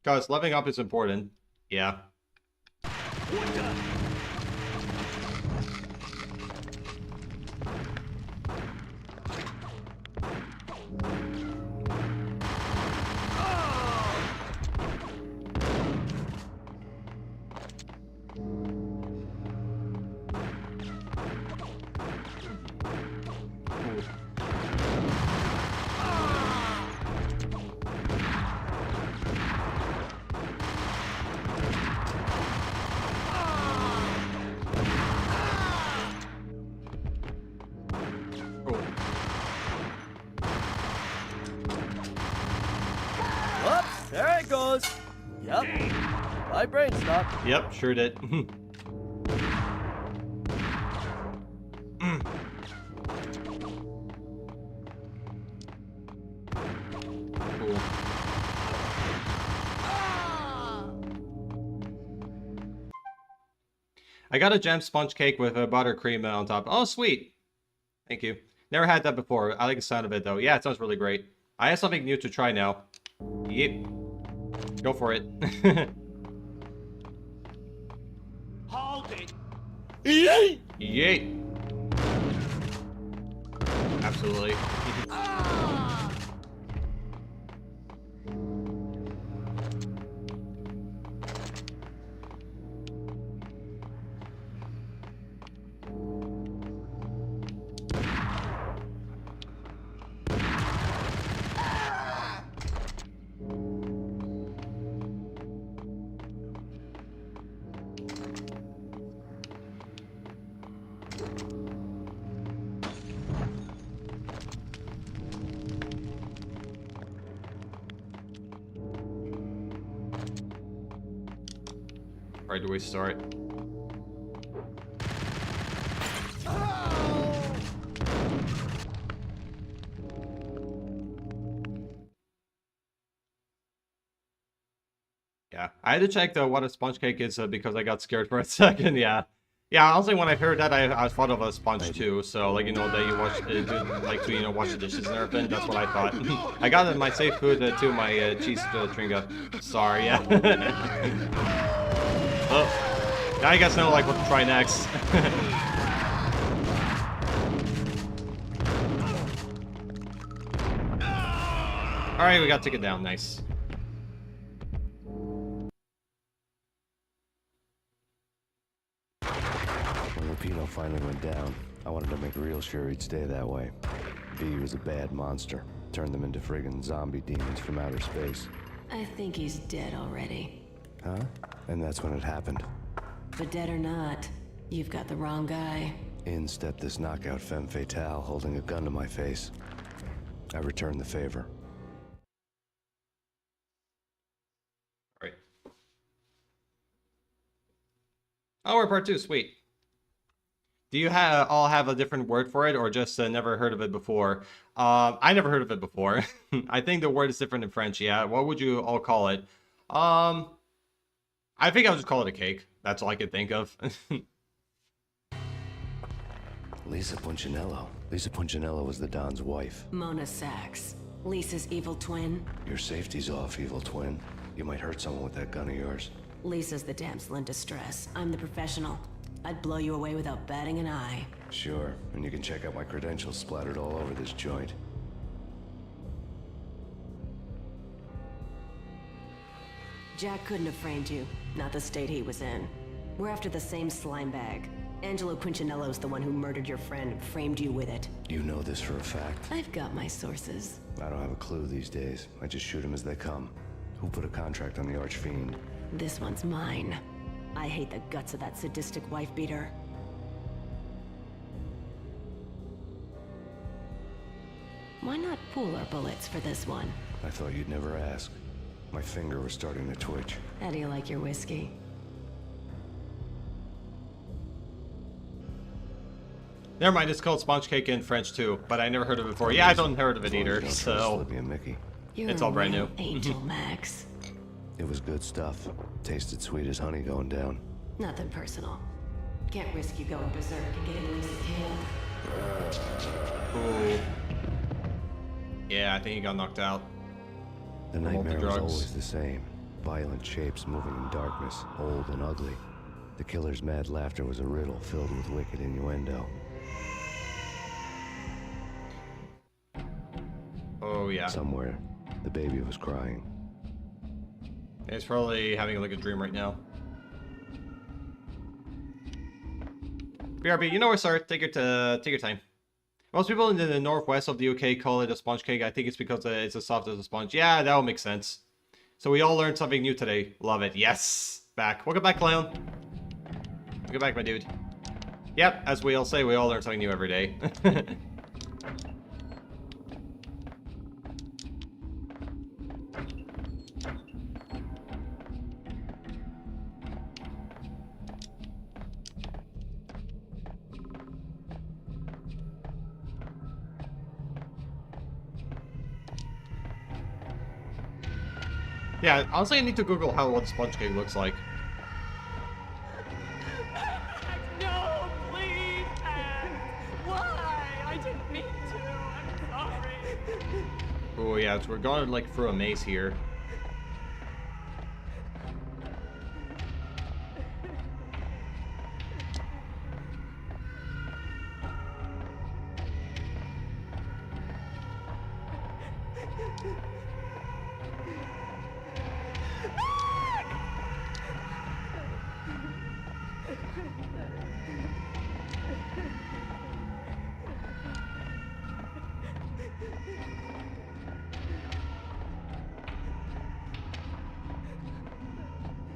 Guys, leveling up is important. Yeah. Whoops, there it goes. Yep. My brain stopped. Yep, sure did. Cool. I got a jam sponge cake with a buttercream on top. Oh, sweet. Thank you. Never had that before. I like the sound of it, though. Yeah, it sounds really great. I have something new to try now. Yep. Go for it. Hold it. Yay! Yay! Absolutely. Where do we start? Yeah, I had to check though what a sponge cake is because I got scared for a second. Yeah, yeah. Honestly, when I heard that, I thought of a sponge too. So like, you know, that you wash, like to, you know, wash the dishes and everything. That's what I thought. I got my safe food too, my cheese tringa. Sorry, yeah. Oh. Now you guys know like what to try next. Alright, we got to take it down. Nice. Filipino. finally went down, I wanted to make real sure he'd stay that way. V was a bad monster. Turned them into friggin' zombie demons from outer space. I think he's dead already. Huh? And that's when it happened. But dead or not, you've got the wrong guy. In stepped this knockout femme fatale holding a gun to my face. I returned the favor. Alright. Oh, we're part 2, sweet. Do you all have a different word for it, or just never heard of it before? I never heard of it before. I think the word is different in French, yeah. What would you all call it? I think I'll just call it a cake. That's all I could think of. Lisa Punchinello. Lisa Punchinello was the Don's wife. Mona Sachs. Lisa's evil twin. Your safety's off, evil twin. You might hurt someone with that gun of yours. Lisa's the damsel in distress. I'm the professional. I'd blow you away without batting an eye. Sure, and you can check out my credentials splattered all over this joint. Jack couldn't have framed you. Not the state he was in. We're after the same slime bag. Angelo Punchinello's the one who murdered your friend and framed you with it. You know this for a fact. I've got my sources. I don't have a clue these days. I just shoot them as they come. Who put a contract on the Archfiend? This one's mine. I hate the guts of that sadistic wife beater. Why not pool our bullets for this one? I thought you'd never ask. My finger was starting to twitch. How do you like your whiskey? Never mind, it's called sponge cake in French too, but I never heard of it before. Yeah, I don't heard of it either, Don't so slip me a Mickey. You're it's all brand real new. Angel, Max. It was good stuff. Tasted sweet as honey going down. Nothing personal. Can't risk you going berserk and getting Lisa killed. Ooh. Yeah, I think he got knocked out. The From all the nightmare was drugs. always the same. Violent shapes moving in darkness, old and ugly. The killer's mad laughter was a riddle filled with wicked innuendo. Oh yeah. Somewhere, the baby was crying. He's probably having like a dream right now. BRB, you know where, sir. Take your time. Most people in the northwest of the UK call it a sponge cake. I think it's because it's as soft as a sponge. Yeah, that would make sense. So we all learned something new today. Love it. Yes. Back. Welcome back, clown. Welcome back, my dude. Yep, as we all say, we all learn something new every day. Yeah, honestly, I need to Google what sponge cake looks like. No, please, Anne. Why? I didn't mean to. I'm sorry. Oh yeah, so we're going like through a maze here.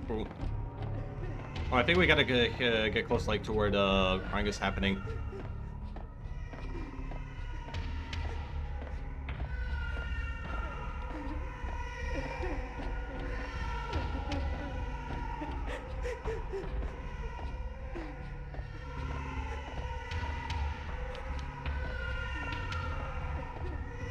Cool. Oh, I think we gotta get close, like, to where the crime is happening.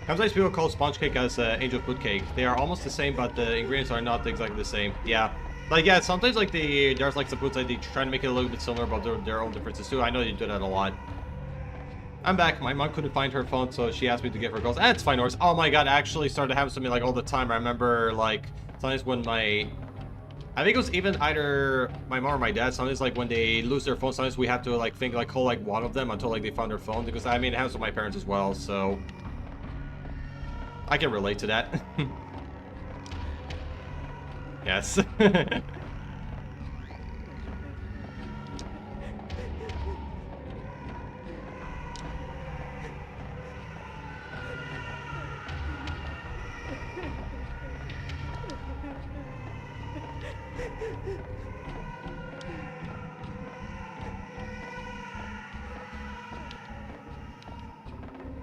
Sometimes people call sponge cake as angel food cake. They are almost the same, but the ingredients are not exactly the same. Yeah. Like, yeah, sometimes, like, there's, like, some foods that they try to make it a little bit similar, but there are own differences, too. I know you do that a lot. I'm back. My mom couldn't find her phone, so she asked me to give her calls. Ah, it's fine, Norris. Oh, my God, I actually started having something, like, all the time. I remember, like, sometimes when I think it was even either my mom or my dad, sometimes, like, when they lose their phone, sometimes we have to, like, think, like, call, like, one of them until, like, they found their phone. Because, I mean, it happens with my parents as well, so I can relate to that. Yes.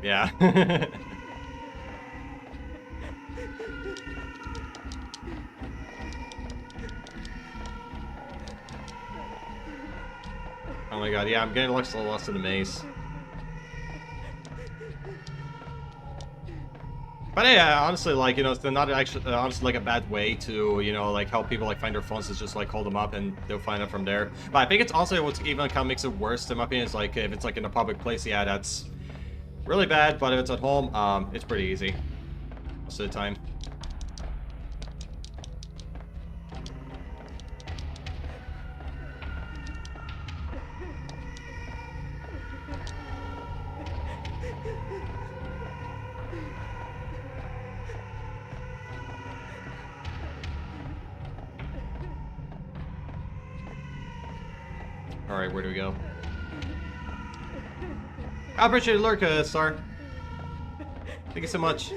Yeah. Oh my god, yeah, I'm getting lost in the maze. But yeah, honestly, like, you know, it's not actually, honestly, like, a bad way to, you know, like, help people, like, find their phones is just, like, call them up and they'll find it from there. But I think it's also what's even kind of makes it worse, in my opinion, is, like, if it's, like, in a public place, yeah, that's really bad. But if it's at home, it's pretty easy most of the time. Alright, where do we go? I appreciate the lurk, Star. Thank you so much.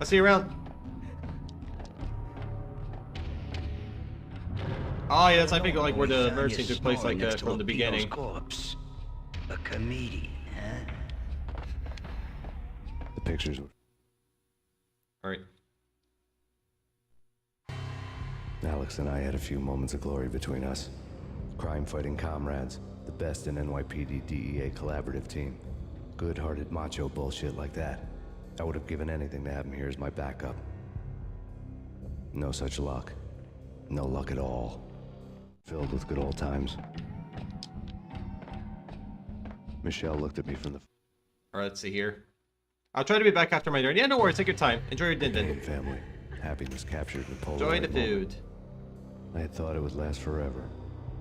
I'll see you around. Oh yeah, that's I think like where the murder scene took place, like from the beginning. Corpse. A comedian, huh? The pictures were... Alright. Alex and I had a few moments of glory between us. Crime-fighting comrades, the best in NYPD DEA collaborative team. Good-hearted macho bullshit like that. I would have given anything to have him here as my backup. No such luck. No luck at all. Filled with good old times. Michelle looked at me from the... Alright, let's see here. I'll try to be back after my dinner. Yeah, no worries, take your time. Enjoy your din-din. Family. Happiness captured in Polaroid. Enjoy the food. I had thought it would last forever,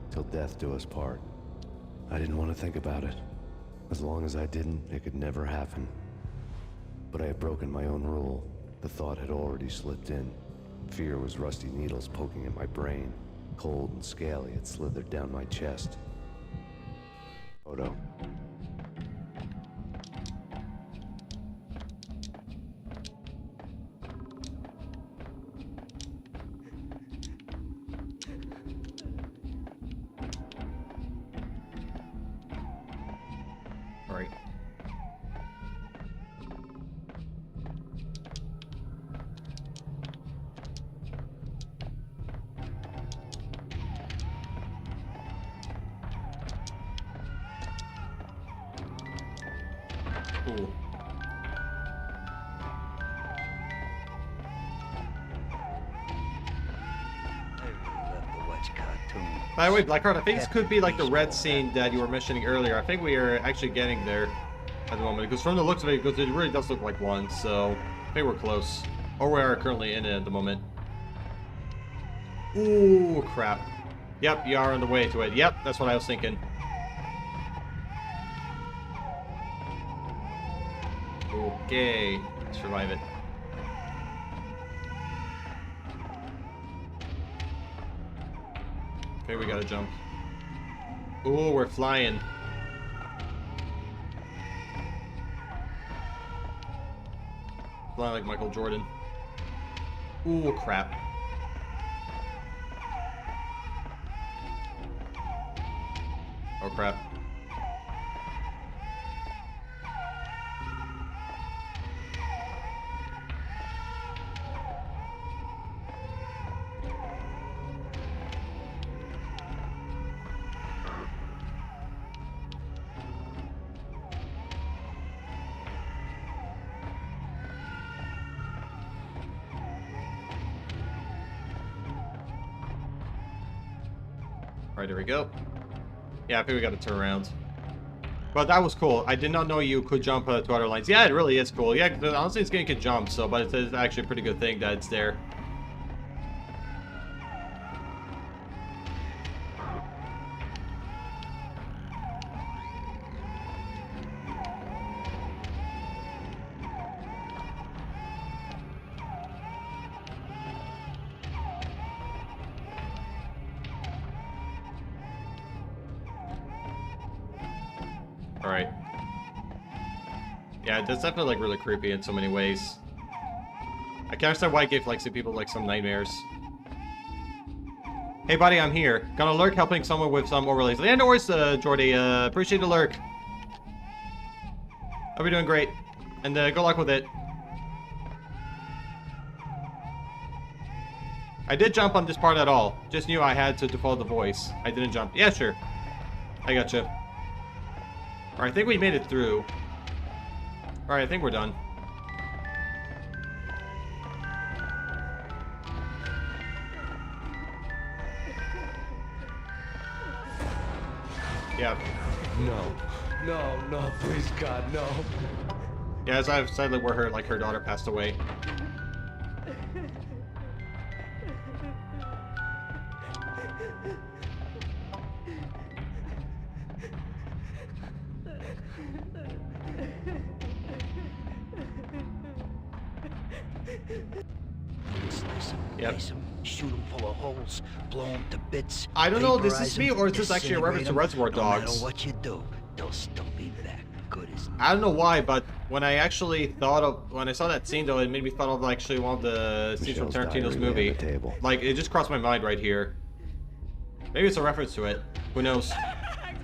till death do us part. I didn't want to think about it. As long as I didn't, it could never happen. But I had broken my own rule. The thought had already slipped in. Fear was rusty needles poking at my brain. Cold and scaly, it slithered down my chest. Photo. Alright. Cool. By the way, Blackheart, I think this could be like the red scene that you were mentioning earlier. I think we are actually getting there at the moment, because from the looks of it, because it really does look like one, so I think we're close. Or we are currently in it at the moment. Ooh, crap. Yep, you are on the way to it. Yep, that's what I was thinking. Okay, survive it. Okay, we gotta jump. Ooh, we're flying. Flying like Michael Jordan. Ooh, crap. Oh, crap. Alright, there we go. Yeah, I think we gotta turn around. But that was cool. I did not know you could jump to other lines. Yeah, it really is cool. Yeah, honestly, this game can jump, so, but it's actually a pretty good thing that it's there. Alright. Yeah, that's definitely like really creepy in so many ways. I can't understand why it gave like some people like some nightmares. Hey buddy, I'm here. Got a lurk helping someone with some overlays. Yeah, no worries, Jordy. Appreciate the lurk. Hope you're doing great. And good luck with it. I did jump on this part at all. Just knew I had to follow the voice. I didn't jump. Yeah, sure. I gotcha. Alright, I think we made it through. Alright, I think we're done. Yeah. No, please God, no. Yeah, as I've said, like, where her daughter passed away. Yep. Shoot them full of holes, blow them to bits. I don't know, this is vaporize me, 'em, or is this actually a reference to disintegrate 'em. Reservoir No Dogs? matter what you do, they'll still be back good as new. I don't know why, but when I actually thought of, when I saw that scene though, it made me thought of actually one of the scenes from Michelle's Tarantino's diary movie. on the table. Like, it just crossed my mind right here. Maybe it's a reference to it. Who knows?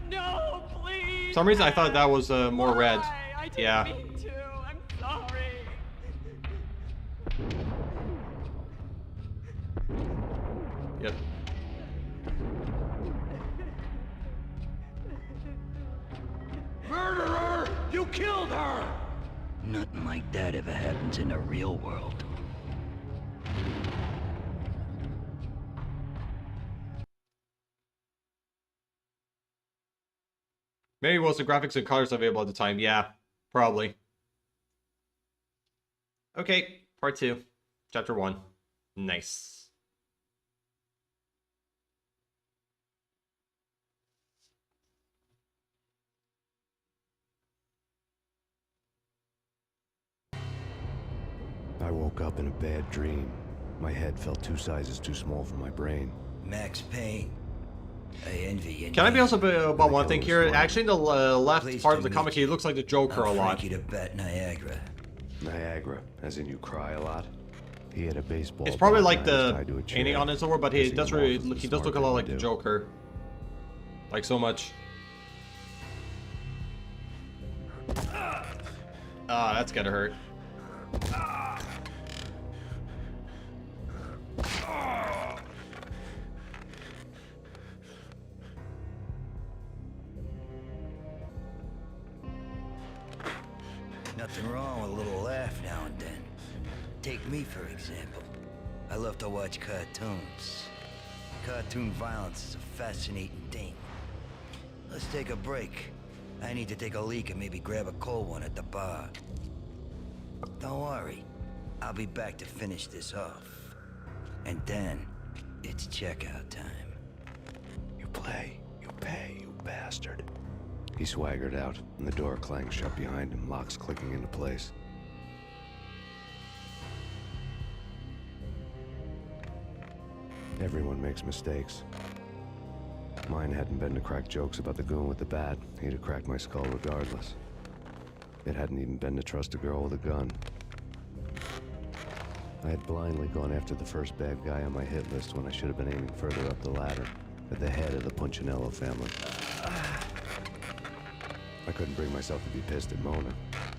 No, please. For some reason I thought that was more red. I didn't Yeah. mean to. I'm sorry. Yep. Murderer! You killed her! Nothing like that ever happens in the real world. Maybe it was the graphics and colors available at the time. Yeah, probably. Okay, part 2. Chapter 1. Nice. I woke up in a bad dream. My head felt 2 sizes too small for my brain. Max Payne. I envy you. Can I be also about one thing here? Fine. Actually, in the left Pleased part to of the meet comic, he you. looks like the Joker a I'm lot. Frankie the Bat Niagara. Niagara, as in you cry a lot. He had a baseball. It's probably bat like and I was the tied to a painting chair. on his over, but he Pissing does him really off was he the does look a smart lot thing like to the do. Joker. Like so much. Ah, that's gotta hurt. Nothing wrong with a little laugh now and then. Take me, for example. I love to watch cartoons. Cartoon violence is a fascinating thing. Let's take a break. I need to take a leak and maybe grab a cold one at the bar. Don't worry. I'll be back to finish this off. And then, it's checkout time. You play, you pay, you bastard. He swaggered out, and the door clanged shut behind him, locks clicking into place. Everyone makes mistakes. Mine hadn't been to crack jokes about the goon with the bat. He'd have cracked my skull regardless. It hadn't even been to trust a girl with a gun. I had blindly gone after the first bad guy on my hit list when I should have been aiming further up the ladder, at the head of the Punchinello family. I couldn't bring myself to be pissed at Mona.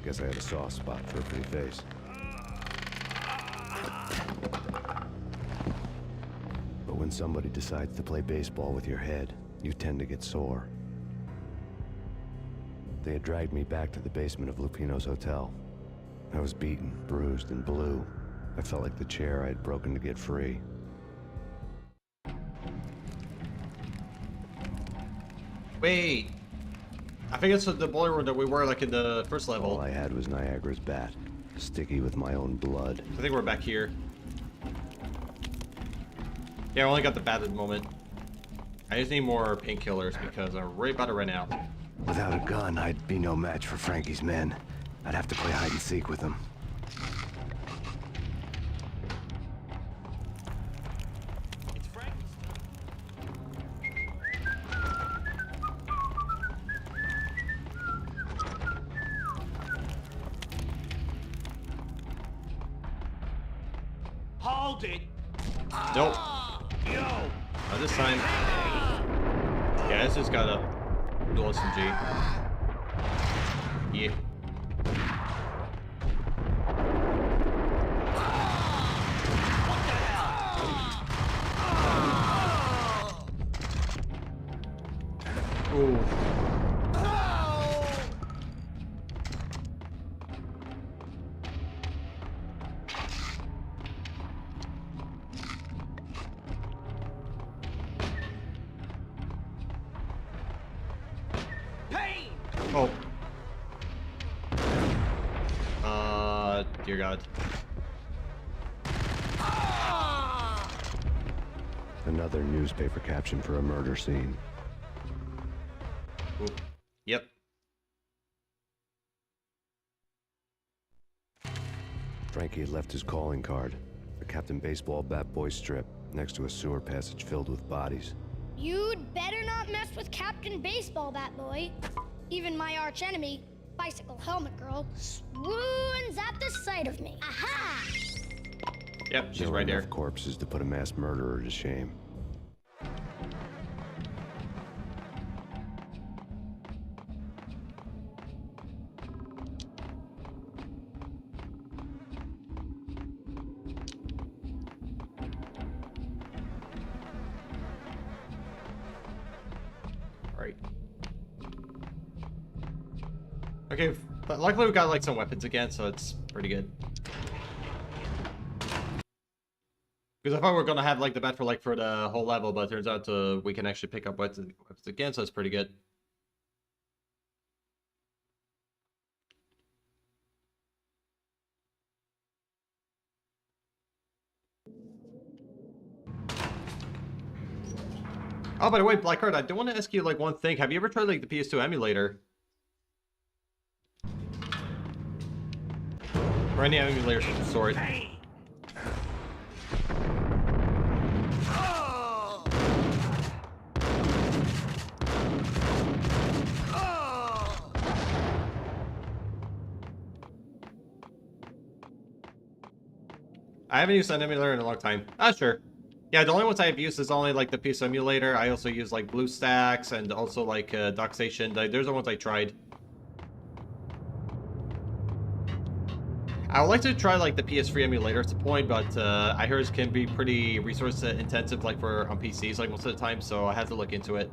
Guess I had a soft spot for a pretty face. But when somebody decides to play baseball with your head, you tend to get sore. They had dragged me back to the basement of Lupino's hotel. I was beaten, bruised, and blue. I felt like the chair I had broken to get free. Wait. I think it's the boiler room that we were like in the first level. All I had was Niagara's bat, sticky with my own blood. I think we're back here. Yeah, I only got the bat at the moment. I just need more painkillers because I'm really about to run out. Without a gun, I'd be no match for Frankie's men. I'd have to play hide and seek with them. It's Frankie's. Hold it. Nope. Yo. Not this time. Yeah, it's just got a dual SMG. Yeah. Ooh. Pain. Oh. Dear God. Another newspaper caption for a murder scene. Ooh. Yep. Frankie had left his calling card, a Captain Baseball bat boy strip, next to a sewer passage filled with bodies. You'd better not mess with Captain Baseball Bat Boy. Even my archenemy, Bicycle Helmet Girl, swoons at the sight of me. Aha! Yep, she's There were right there. enough corpses to put a mass murderer to shame. Right. Okay, but luckily we got like some weapons again, so it's pretty good. Because I thought we were gonna have like the bat for the whole level, but it turns out we can actually pick up weapons again, so it's pretty good. Oh, by the way, Blackheart, I do want to ask you like one thing. Have you ever tried like the PS2 emulator? Or any emulator of the sort? I haven't used an emulator in a long time. Ah, sure. Yeah, the only ones I've used is only like the PS emulator. I also use like BlueStacks and also like DockStation. There's the ones I tried. I would like to try like the PS3 emulator at the point, but I heard it can be pretty resource intensive like on PCs like most of the time, so I have to look into it.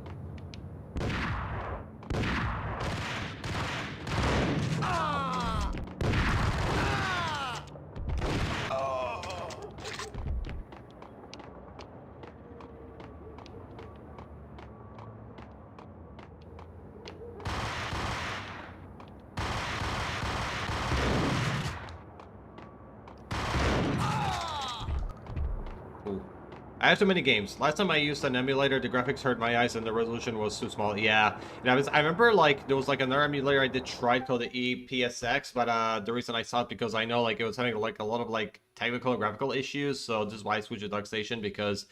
I have too many games. Last time I used an emulator, the graphics hurt my eyes and the resolution was too small. Yeah, and I remember like there was like another emulator I did try called the EPSX, but the reason I saw it because I know like it was having like a lot of like technical and graphical issues. So this is why I switched to DockStation, because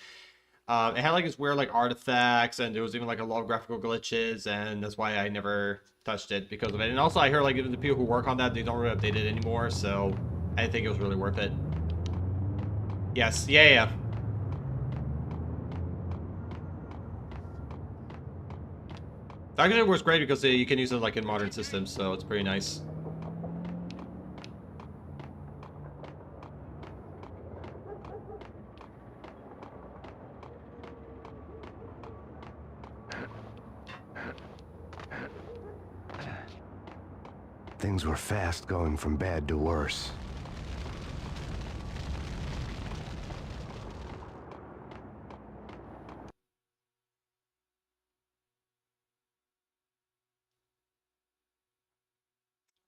it had like this weird like artifacts and there was even like a lot of graphical glitches, and that's why I never touched it because of it. And also I heard like even the people who work on that, they don't really update it anymore, so I didn't think it was really worth it. Yes, yeah. Actually, it works great because you can use it like in modern systems, so it's pretty nice. Things were fast going from bad to worse.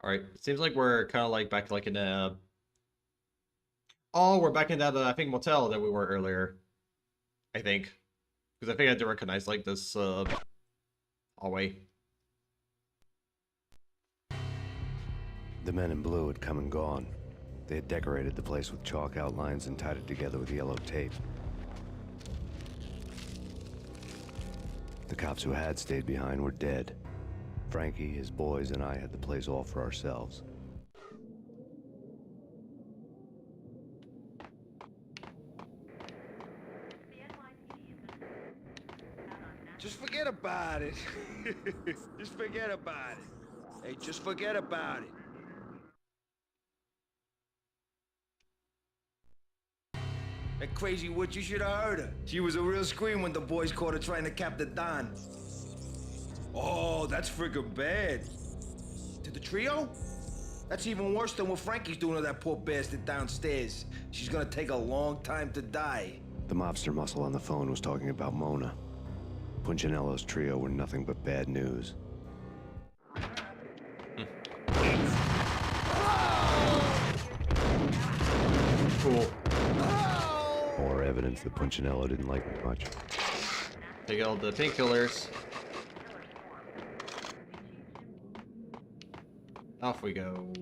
All right, seems like we're kind of like back like in a... Oh, we're back in that, I think, motel that we were earlier. I think. Because I think I had to recognize, like, this, hallway. The men in blue had come and gone. They had decorated the place with chalk outlines and tied it together with yellow tape. The cops who had stayed behind were dead. Frankie, his boys, and I had the place all for ourselves. Just forget about it. Just forget about it. Hey, just forget about it. That crazy witch, you should have heard her. She was a real scream when the boys caught her trying to cap the Don. Oh, that's friggin' bad. To the trio? That's even worse than what Frankie's doing to that poor bastard downstairs. She's gonna take a long time to die. The mobster muscle on the phone was talking about Mona. Punchinello's trio were nothing but bad news. Cool. More evidence that Punchinello didn't like me much. Take all the painkillers. Off we go.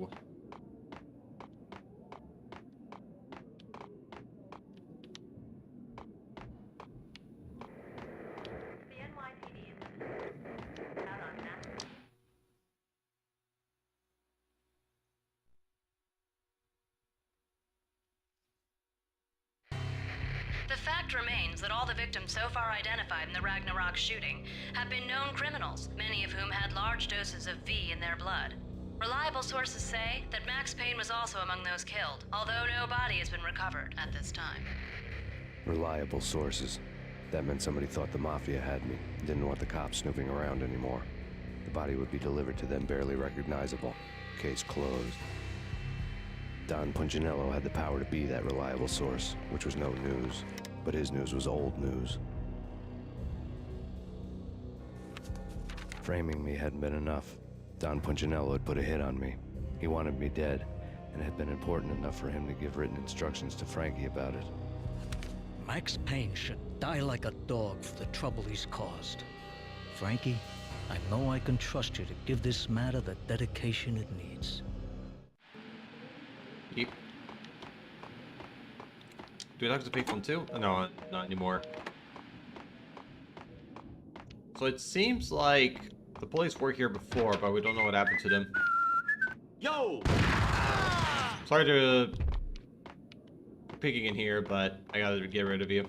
The fact remains that all the victims so far identified in the Ragnarok shooting have been known criminals, many of whom had large doses of V in their blood. Reliable sources say that Max Payne was also among those killed, although no body has been recovered at this time. Reliable sources. That meant somebody thought the Mafia had me, didn't want the cops snooping around anymore. The body would be delivered to them barely recognizable. Case closed. Don Punchinello had the power to be that reliable source, which was no news. But his news was old news. Framing me hadn't been enough. Don Punchinello had put a hit on me. He wanted me dead, and it had been important enough for him to give written instructions to Frankie about it. Max Payne should die like a dog for the trouble he's caused. Frankie, I know I can trust you to give this matter the dedication it needs. Yep. Do we talk to the payphone too? No, not anymore. So it seems like the police were here before, but we don't know what happened to them. Yo! Sorry to picking in here, but I gotta get rid of you.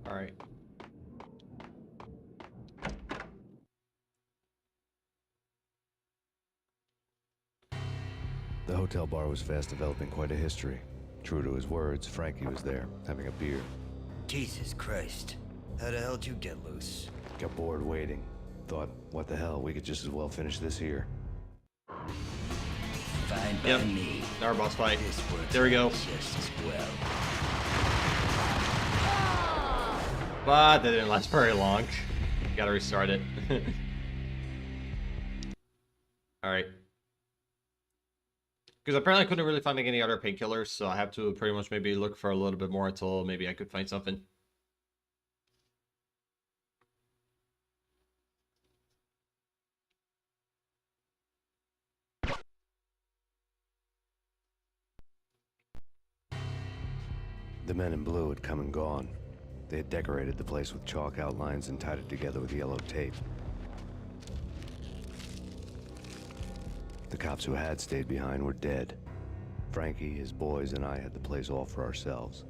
Alright. The hotel bar was fast developing quite a history. True to his words, Frankie was there, having a beer. Jesus Christ. How the hell did you get loose? Got bored waiting. Thought, what the hell, we could just as well finish this here. Fine by Yep. me. Our boss fight. This works There we go. out just as well. But that didn't last very long. Gotta restart it. Alright. Because apparently I couldn't really find any other painkillers, so I have to pretty much maybe look for a little bit more until maybe I could find something. The men in blue had come and gone. They had decorated the place with chalk outlines and tied it together with yellow tape. The cops who had stayed behind were dead. Frankie, his boys, and I had the place all for ourselves.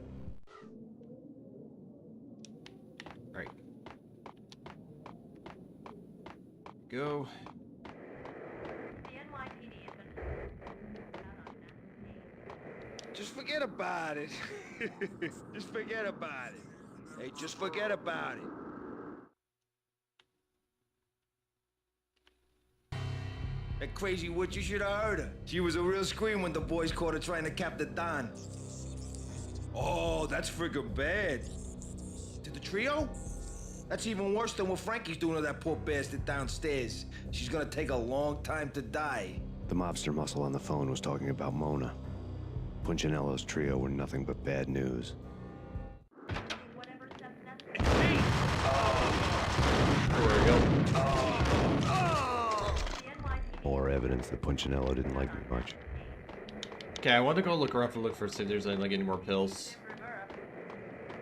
Right. Go. Just forget about it. Just forget about it. Hey, just forget about it. That crazy witch, you should have heard her. She was a real scream when the boys caught her trying to cap the Don. Oh, that's friggin' bad. To the trio? That's even worse than what Frankie's doing to that poor bastard downstairs. She's gonna take a long time to die. The mobster muscle on the phone was talking about Mona. Punchinello's trio were nothing but bad news. There we go. More evidence that Punchinello didn't like me much. Okay, I want to go look around and look for see if there's like any more pills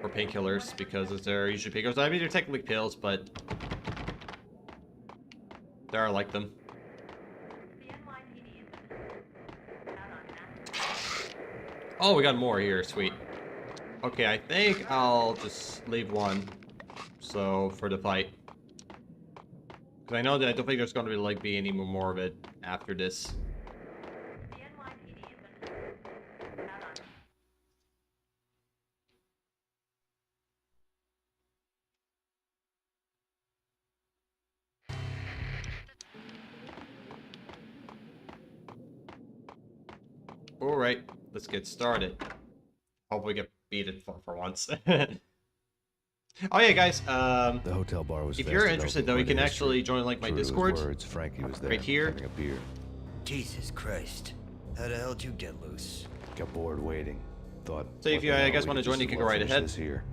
or painkillers because they're usually painkillers. I mean, they're technically pills, but there are like them. Oh, we got more here. Sweet. Okay, I think I'll just leave one. So, for the fight. Because I know that I don't think there's going to be, like, be any more of it after this. Alright, let's get started. Hope we get beat it for once. Oh yeah, guys. The hotel bar was if you're interested, though, you can actually join like my Discord. Words, Frankie was there, right here. having a beer. Jesus Christ! How the hell did you get loose? Got bored waiting. Thought. So if you guys want to join, you can go right ahead. Here.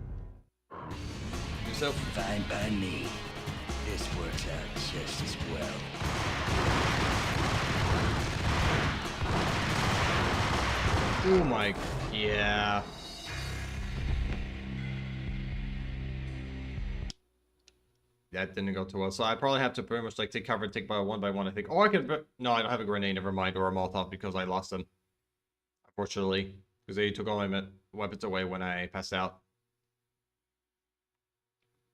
Do so. Fine by me. This works out just as well. Oh my, yeah. That didn't go too well. So I probably have to pretty much like take cover, take by one, I think. Or I could, no, I don't have a grenade, never mind, or a Molotov because I lost them. Unfortunately, because they took all my weapons away when I passed out.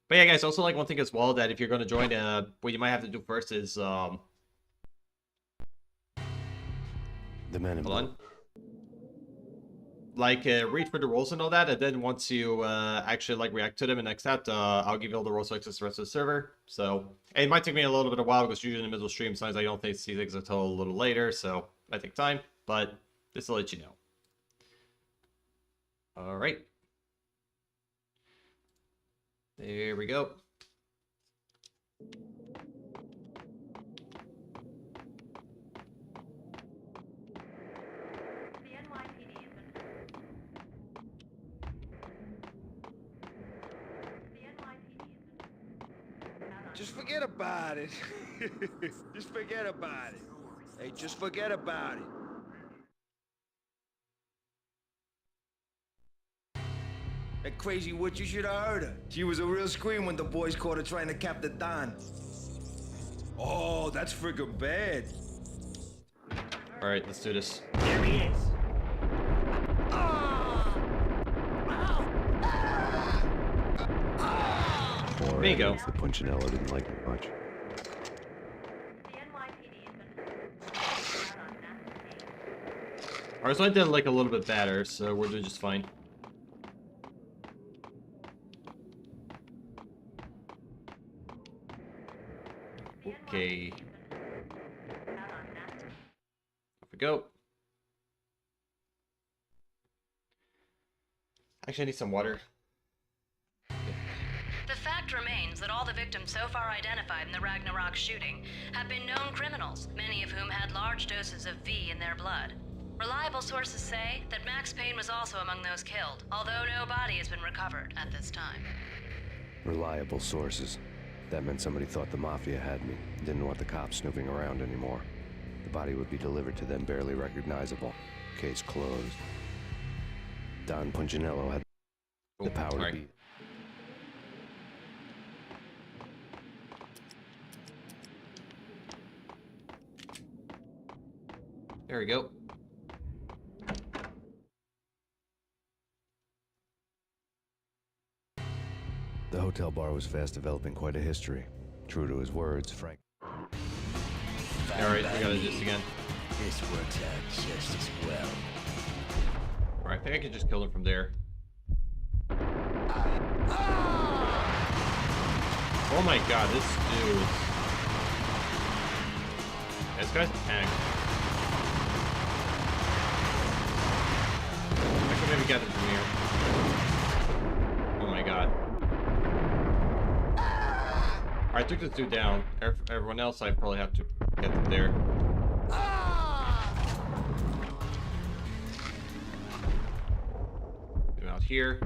But yeah, guys, also like one thing as well that if you're going to join, what you might have to do first is, The men in hold on. Like, read for the rules and all that, and then once you actually, like, react to them and accept, I'll give you all the rules to access the rest of the server. So, it might take me a little bit of a while, because usually in the middle of stream, sometimes I don't see things until a little later, so it might take time, but just to let you know. Alright. There we go. Just forget about it. Just forget about it. Hey, just forget about it. That crazy witch, you should have heard her. She was a real scream when the boys caught her trying to cap the Don. Oh, that's friggin' bad. Alright, let's do this. There he is. Bingo. The Punchinello didn't like it much. Alright, so I did like a little bit better, so we're doing just fine. Okay. Off we go. Actually, I need some water. The fact remains that all the victims so far identified in the Ragnarok shooting have been known criminals, many of whom had large doses of V in their blood. Reliable sources say that Max Payne was also among those killed, although no body has been recovered at this time. Reliable sources. That meant somebody thought the Mafia had me. Didn't want the cops snooping around anymore. The body would be delivered to them barely recognizable. Case closed. Don Punchinello had the power to be... There we go. The hotel bar was fast developing quite a history. True to his words, Frank. Alright, we gotta do this again. This works out just as well. Alright, I think I can just kill him from there. Oh my god, this dude. This guy's a tank. I can maybe get him from here. Oh my god. I took this dude down. Everyone else, I probably have to get them there. Get him out here.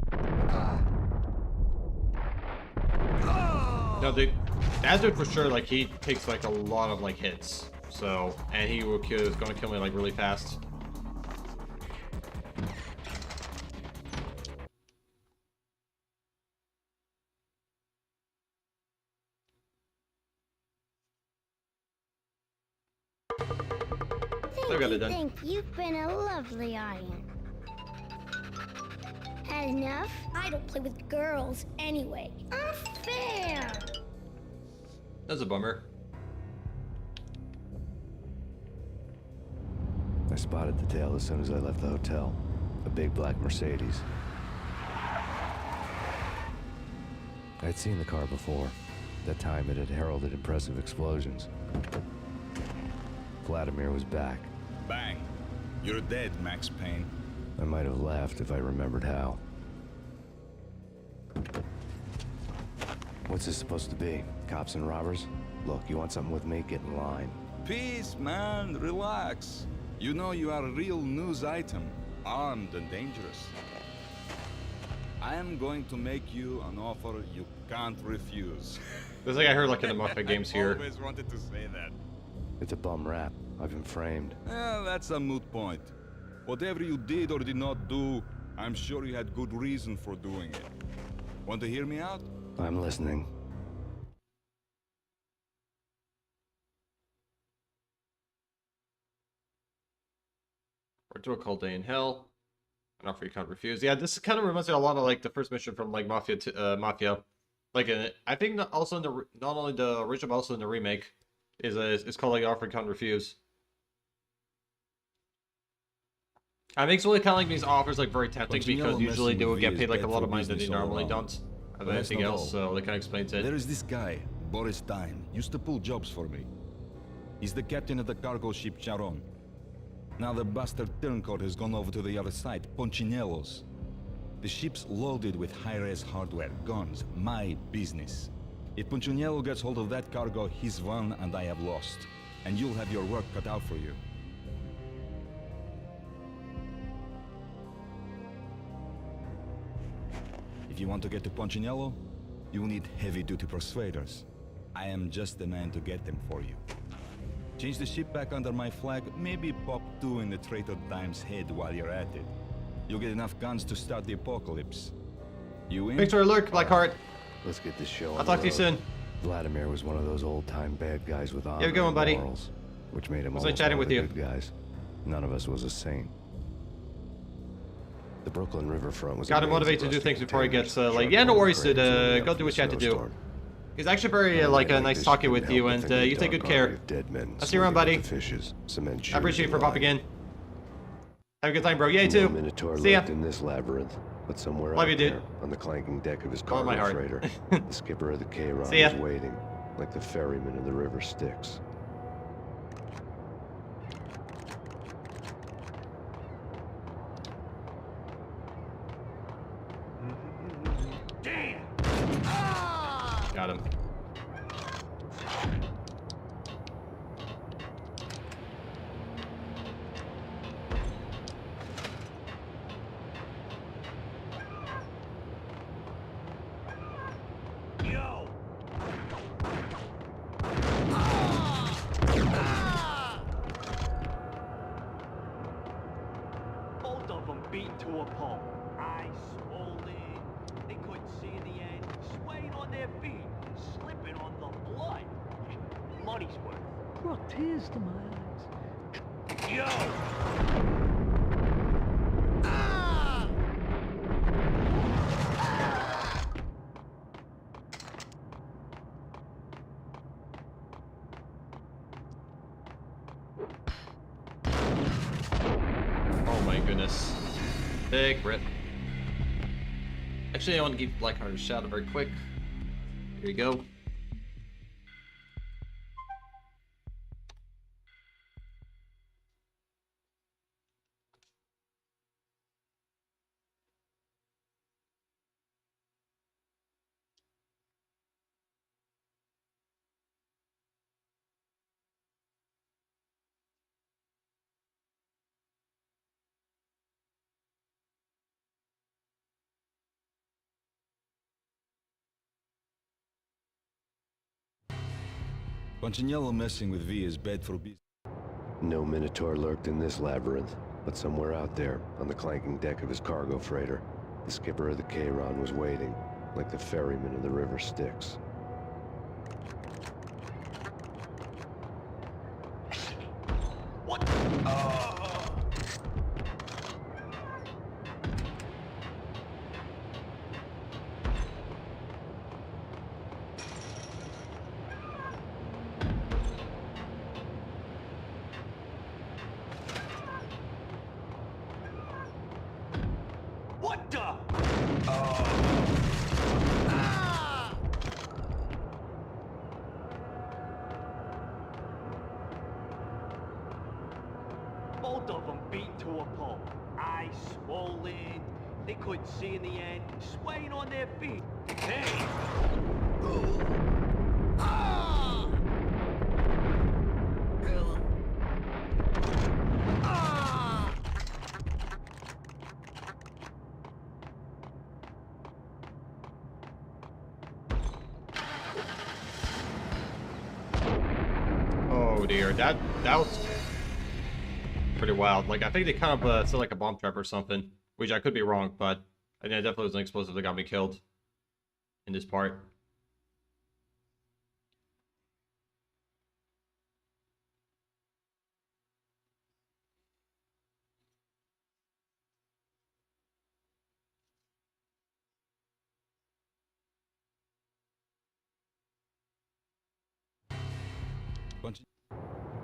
No, dude, that dude for sure, like, he takes, like, a lot of, like, hits. So, and he will kill, is going to kill me, like, really fast. Think you've been a lovely audience. Had enough? I don't play with girls anyway. Unfair! That's a bummer. I spotted the tail as soon as I left the hotel. A big black Mercedes. I had seen the car before. That time it had heralded impressive explosions. Vladimir was back. Bang. You're dead, Max Payne. I might have laughed if I remembered how. What's this supposed to be? Cops and robbers? Look, you want something with me? Get in line. Peace, man. Relax. You know you are a real news item. Armed and dangerous. I am going to make you an offer you can't refuse. This is like I heard like in the Mafia games here. I always wanted to say that. It's a bum rap. I've been framed. Well, that's a moot point. Whatever you did or did not do, I'm sure you had good reason for doing it. Want to hear me out? I'm listening. Or do a cold day in hell. An offer you can't refuse. Yeah, this kind of reminds me a lot of like the first mission from like Mafia. Like I think also in the not only the original but also in the remake is called like offer you can't refuse. It makes really kind of like these offers like very tempting because usually they will get paid like a lot of money that they normally don't of anything else. So they kind of explains it. There is this guy, Boris Dime, used to pull jobs for me. He's the captain of the cargo ship Charon. Now the bastard turncoat has gone over to the other side, Punchinello's. The ship's loaded with high-res hardware, guns, my business. If Punchinello gets hold of that cargo, he's won and I have lost. And you'll have your work cut out for you. If you want to get to Punchinello, you'll need heavy-duty persuaders. I am just the man to get them for you. Change the ship back under my flag, maybe pop 2 in the traitor Dime's head while you're at it. You'll get enough guns to start the apocalypse. You in? Thanks for alert, Blackheart. Let's get this show on I'll talk to you soon. Vladimir was one of those old-time bad guys with honor Have a good one, buddy. and morals, which made him Was almost I chatting one of with the you? good guys. None of us was a saint. The Brooklyn riverfront was Gotta motivate to do things before he gets like yeah, no worries, dude. Go do what you have to do. He's actually very like nice talking with you, and you take good care. I'll see you around, buddy. I appreciate you for popping in. Have a good time, bro. Yeah, you too. Minotaur See ya. lurked in this labyrinth, but somewhere Love out you, dude. there, on the clanking deck of his All in my cargo heart. freighter, the skipper of the K-Ron See ya. was waiting, like the ferryman of the river Styx. Got him. Yo! Both of them beat to a pulp. Eyes swollen. They couldn't see in the end. Swaying on their feet. Slipping on the blood. Money's worth. Brought tears to my eyes. Yo! Oh my goodness. Big rip. Actually, I want to give Blackheart a shout out very quick. Here you go. Punchinello messing with V is bad for business. No Minotaur lurked in this labyrinth, but somewhere out there, on the clanking deck of his cargo freighter, the skipper of the K-Ron was waiting, like the ferryman of the river Styx. What? Both of them beat to a pulp. Eyes swollen. They couldn't see in the end. Swaying on their feet. Hey! Oh dear, that was pretty wild. Like, I think they kind of set like a bomb trap or something, which I could be wrong, but I think it definitely was an explosive that got me killed in this part.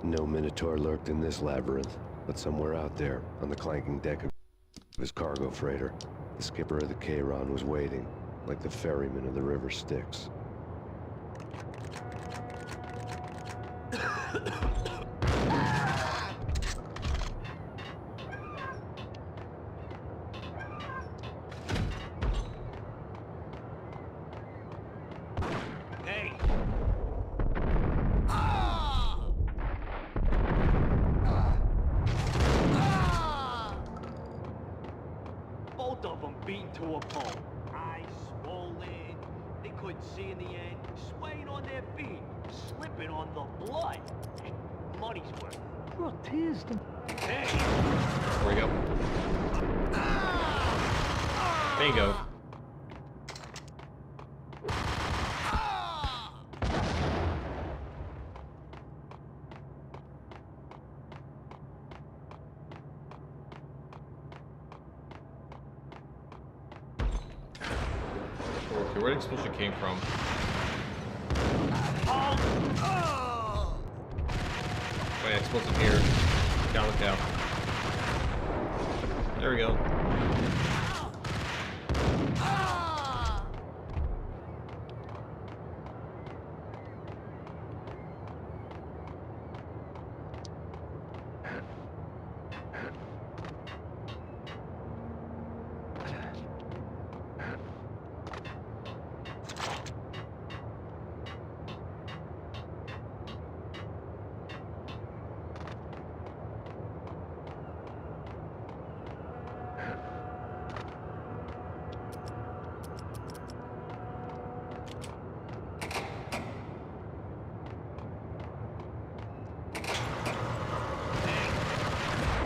No Minotaur lurked in this labyrinth, but somewhere out there, on the clanking deck of his cargo freighter, the skipper of the Chiron was waiting, like the ferryman of the river Styx. Hey! Both of them beat to a pulp. Eyes swollen. They couldn't see in the end. Swaying on their feet. Slipping on the blood. Money's worth. Brought tears to... Hey! There we go. Bingo. Okay, where the explosion came from? Wait, explosive here. Look out. There we go.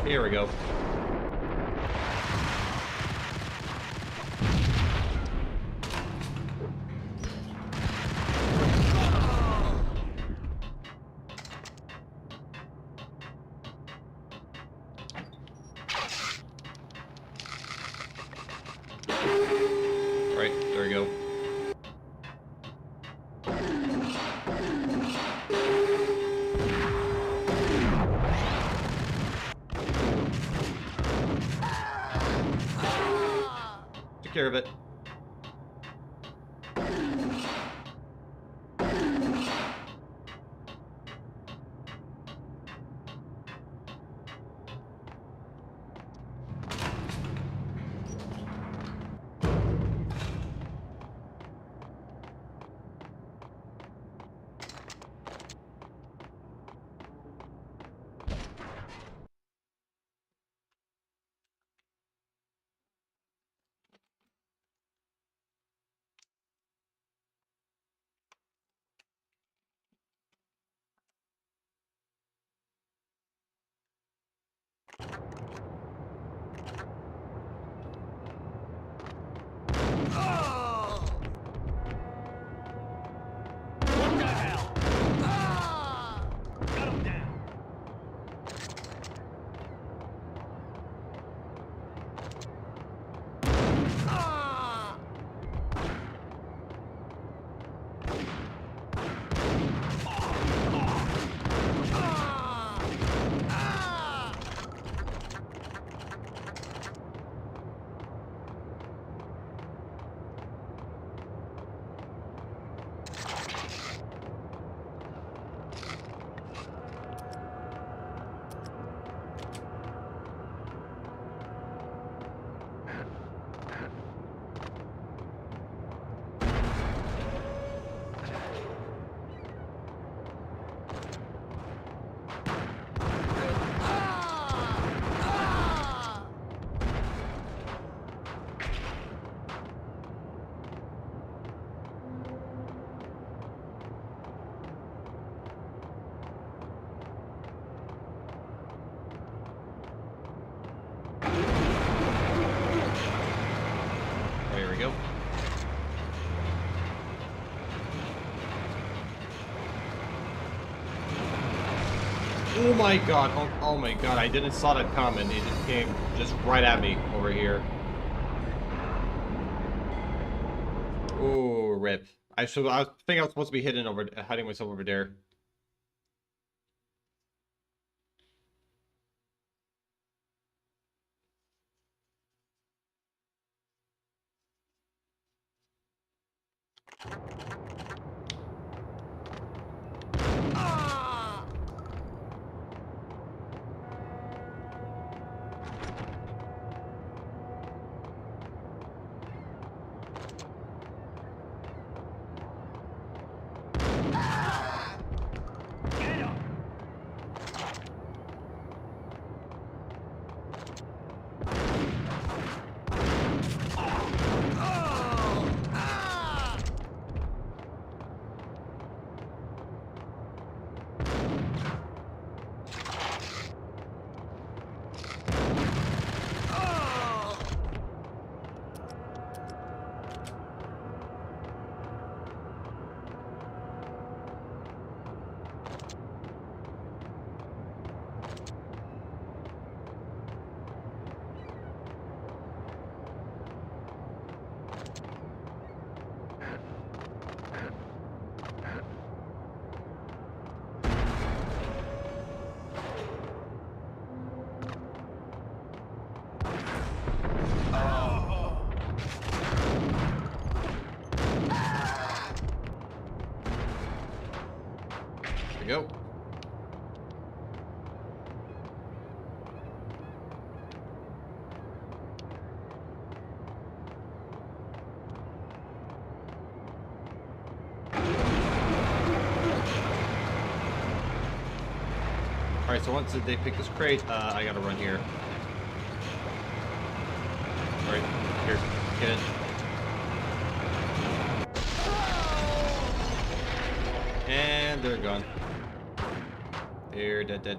Here we go. Right, there we go. Take care of it. Oh my god. Oh my god. I didn't saw that coming. It just came just right at me over here. Oh, rip. I think I was supposed to be hiding myself over there. There we go. Alright, so once they pick this crate, I gotta run here. Alright, here, get in. And they're gone. They're dead.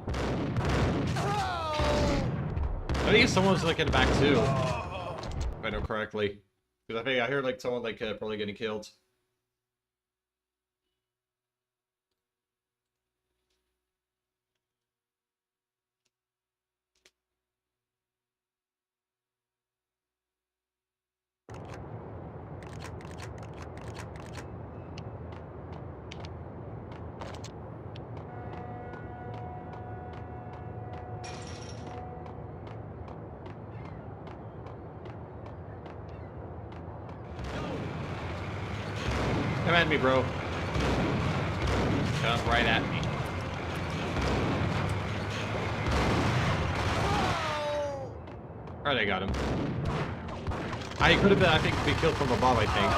I think someone's like in the back too, if I know correctly. Because I think I heard like someone like probably getting killed. Come at me, bro. Come right at me. Alright, I got him. I could have been, I think, be killed from above, I think.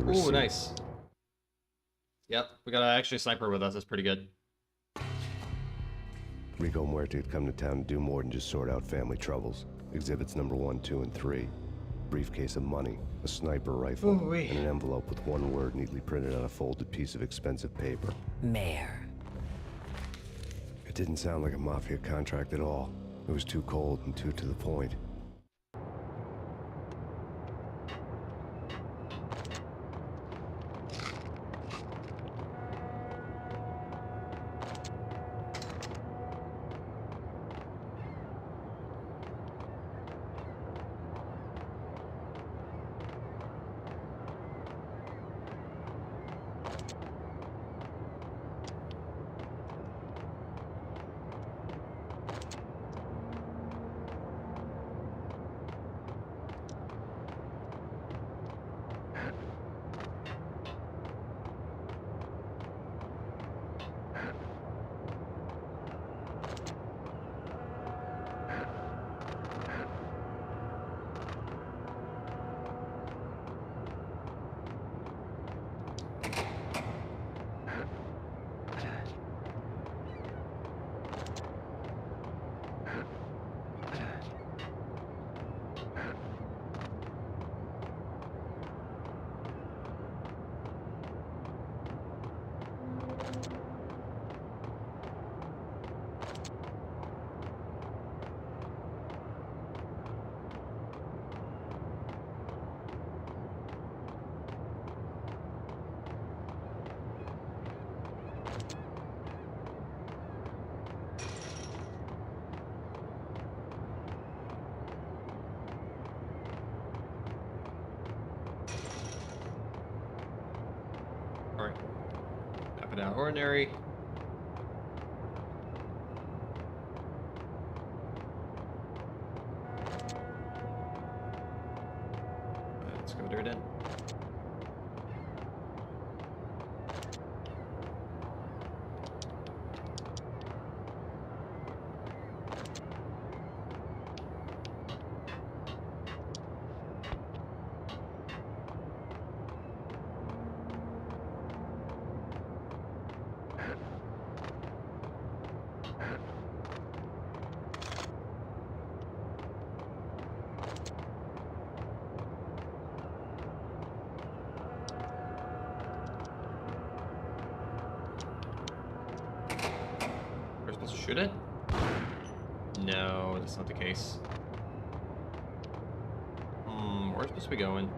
Ooh, nice. Yep, we got actually a sniper with us. That's pretty good. Rico Muerte had come to town to do more than just sort out family troubles. Exhibits number 1, 2, and 3. Briefcase of money, a sniper rifle, and an envelope with one word neatly printed on a folded piece of expensive paper. Mayor. It didn't sound like a mafia contract at all. It was too cold and too to the point. weapon out of ordinary. Let's go there then. We're supposed to shoot it? No, that's not the case. Where's supposed to be going?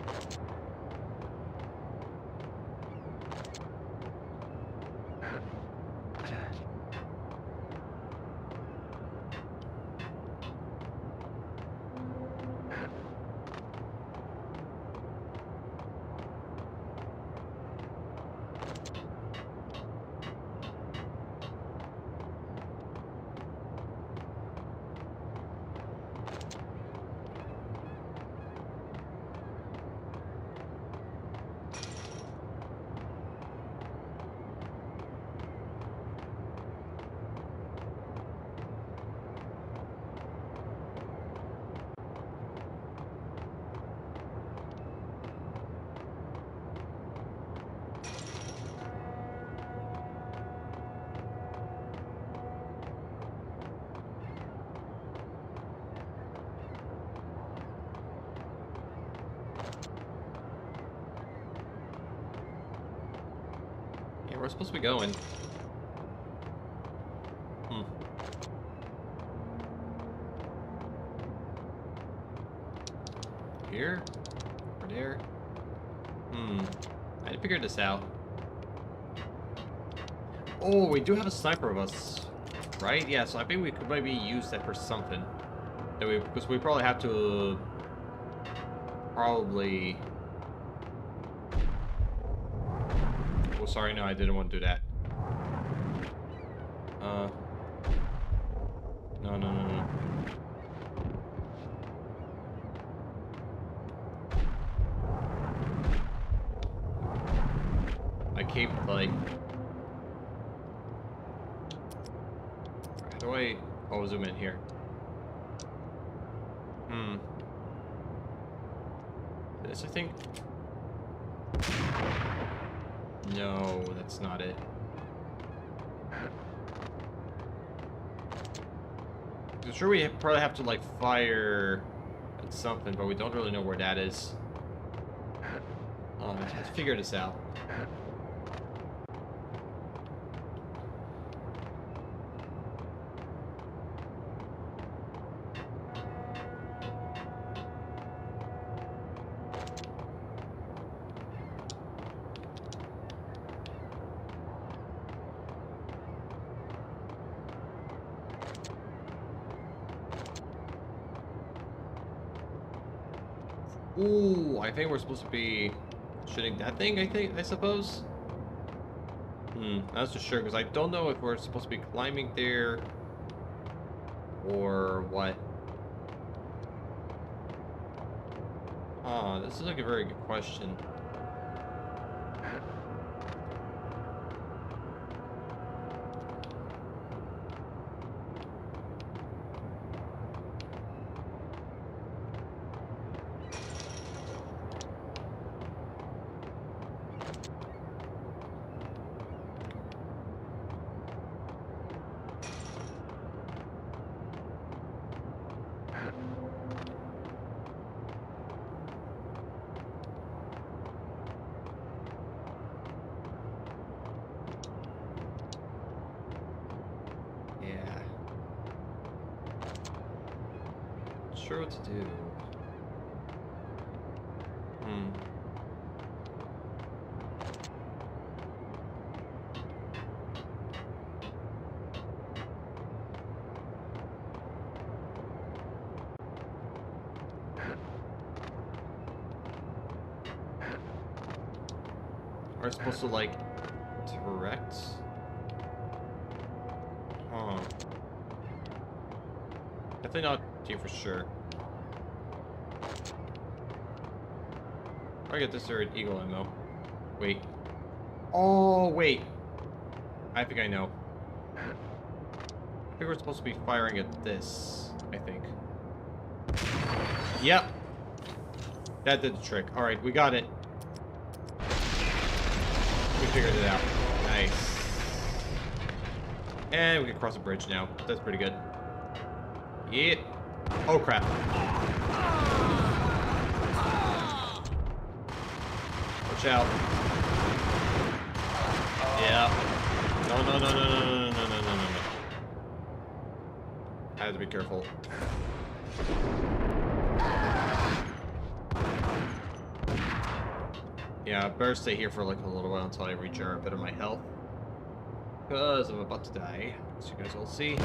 Yeah, we're supposed to be going. Here? Or there? I need to figure this out. Oh, we do have a sniper of us, right? Yeah, so I think we could maybe use that for something. Because we probably have to... Probably... Oh, sorry, no, I didn't want to do that. No. I keep, like... How do I... Oh, zoom in here. This, I think? No, that's not it. I'm sure we probably have to, like, fire at something, but we don't really know where that is. Let's figure this out. Ooh, I think we're supposed to be shooting that thing, I suppose? I'm not so sure, because I don't know if we're supposed to be climbing there or what. This is like a very good question. Sure what to do. Are supposed to like correct? Huh. Definitely not here for sure. I get this or eagle ammo. Wait. Oh, wait. I think I know. I think we're supposed to be firing at this, I think. Yep. That did the trick. Alright, we got it. We figured it out. Nice. And we can cross a bridge now. That's pretty good. Yeah. Oh, crap. Watch out. Yeah. No, no, no, no, no, no, no, no, no, no, no. I have to be careful. Yeah, I better stay here for like a little while until I regenerate a bit of my health. Because I'm about to die, as you guys all see.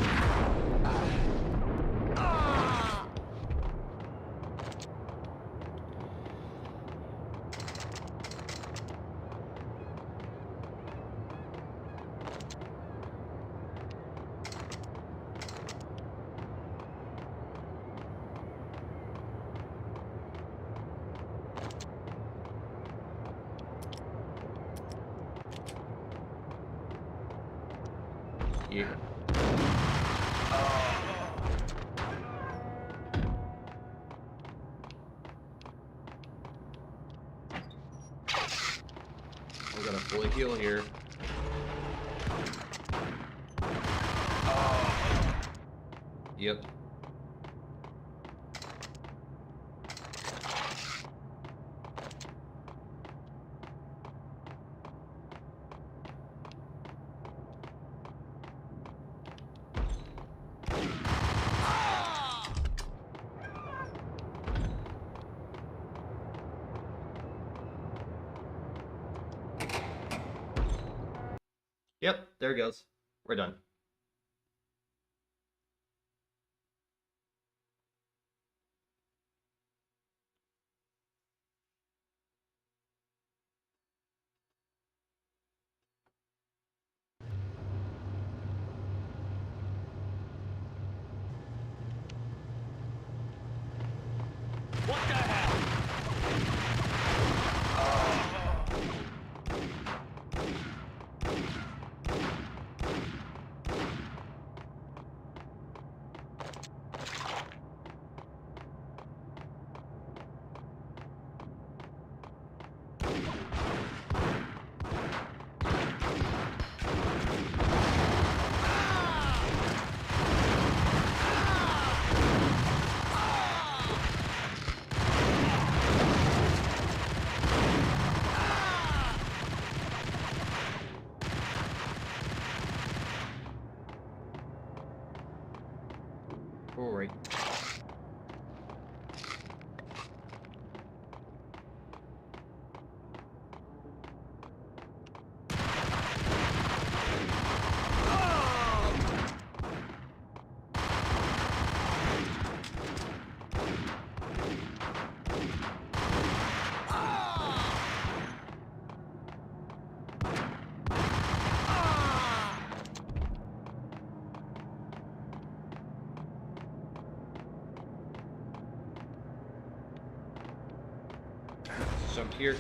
Yeah. We're gonna fully heal here. Yep. Yep, there it goes. We're done. What the hell? All right. Jump here.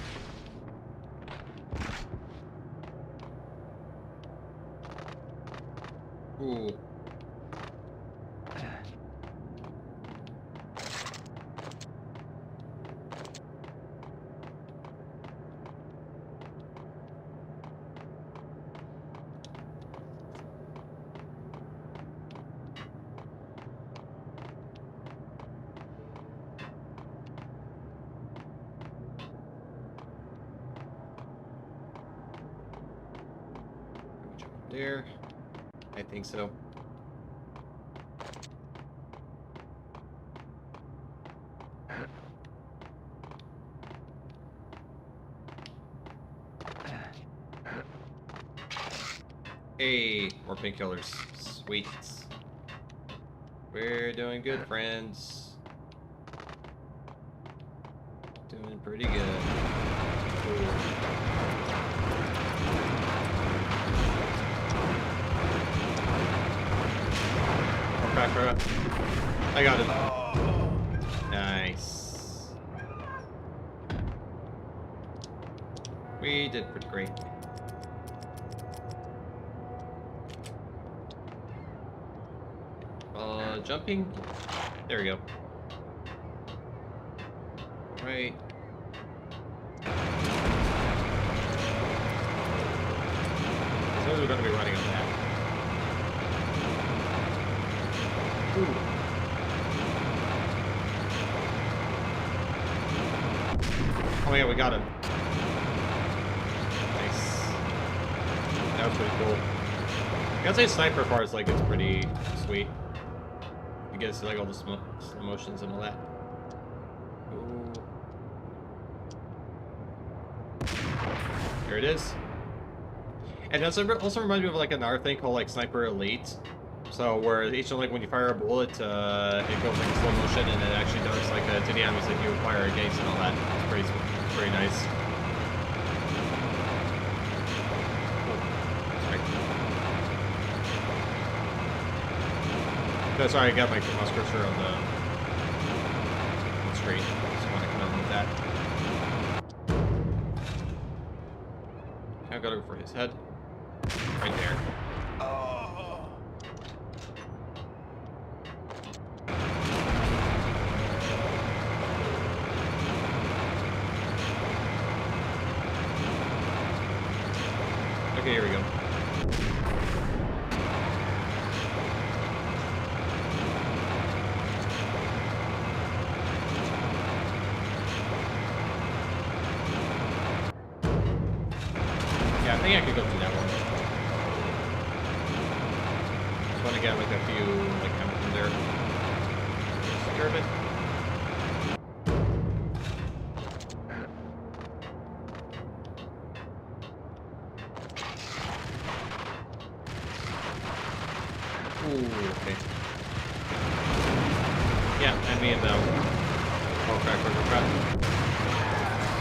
Ooh. There. I think so. Hey, more painkillers. Sweet. We're doing good, friends. Doing pretty good. Cool. crack, bro. I got him. Nice. We did pretty great. Jumping. There we go. Right. So we're going to be running on that. Ooh. Oh yeah, we got him. Nice. That was pretty cool. I gotta say, sniper part is like it's pretty sweet. You get to see like all the slow motions and all that. Ooh. There it is. And that's also reminds me of like another thing called like Sniper Elite. So where each time like when you fire a bullet, it goes like in slow motion and it actually does like to the enemies that you fire against and all that. It's pretty nice. No, sorry, I got my mouse cursor on the screen. Just want to come with that. I gotta go for his head. Right there. Okay, here we go. I think I could go through that one. Just want to get like a few like ammo in there. Secure it. Ooh, okay. Yeah, enemy inbound. Oh crap, crap.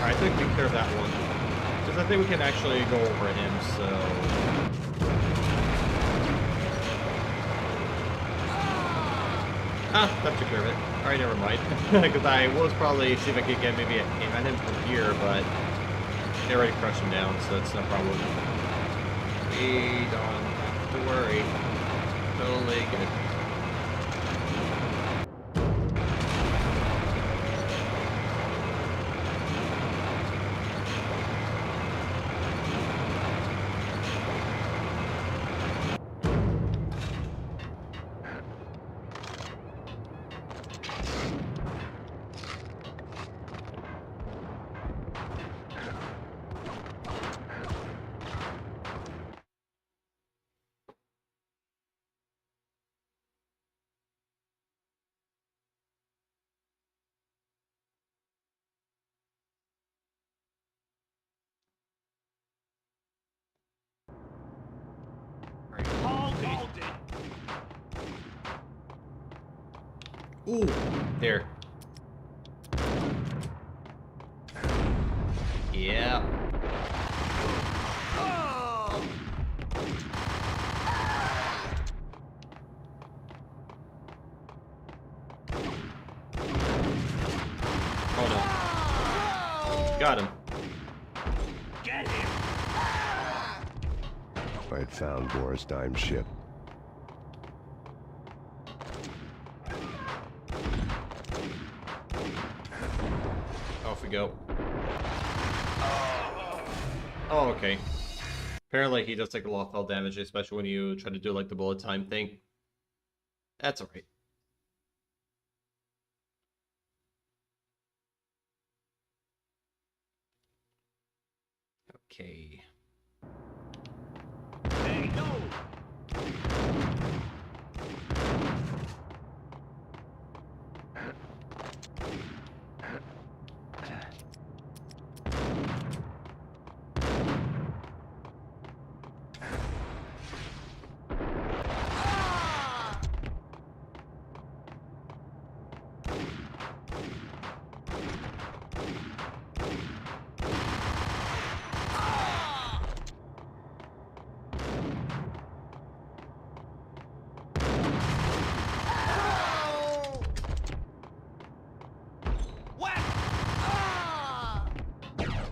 Alright, I think we cleared that one. Because I think we can actually go over him, so... Ah, that took care of it. Alright, never mind. Because I was probably see if I could get maybe a aim at him from here, but they already crushed him down, so that's no problem. We don't have to worry. Totally good. Hold it. Ooh, there. Yeah. Oh. Oh no. Got him. Get him. I had found Boris Dime's ship. Off we go. Oh, okay. Apparently he does take a lot of fall damage, especially when you try to do like the bullet time thing. That's alright. Okay. Hey, no.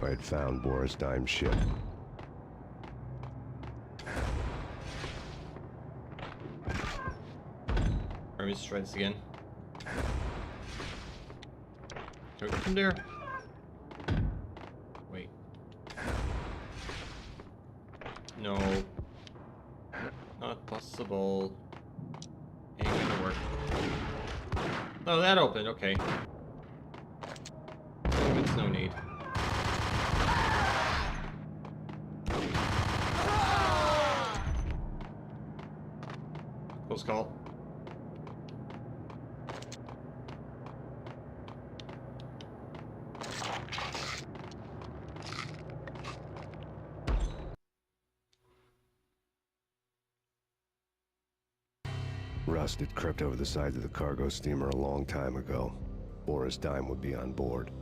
I had found Boris Dime's ship. Let me just try this again. Can we go from there? Wait. No. Not possible. Ain't gonna work. Oh, that opened, okay. It's no need. Close call. Rust had crept over the sides of the cargo steamer a long time ago. Boris Dime would be on board.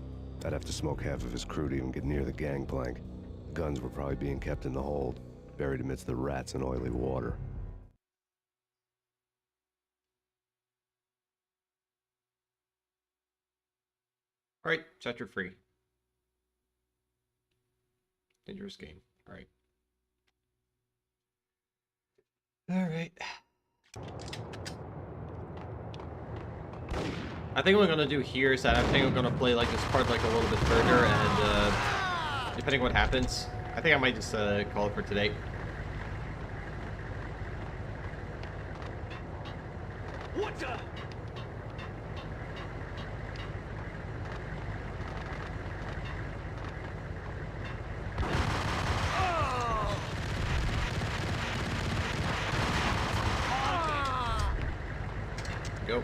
I'd have to smoke half of his crew to even get near the gangplank. The guns were probably being kept in the hold, buried amidst the rats and oily water. Alright, chapter 3. Dangerous game. Alright. Alright. I think what I'm gonna do here is that I think I'm gonna play like this part like a little bit further, and depending on what happens, I think I might just call it for today. What the? Go.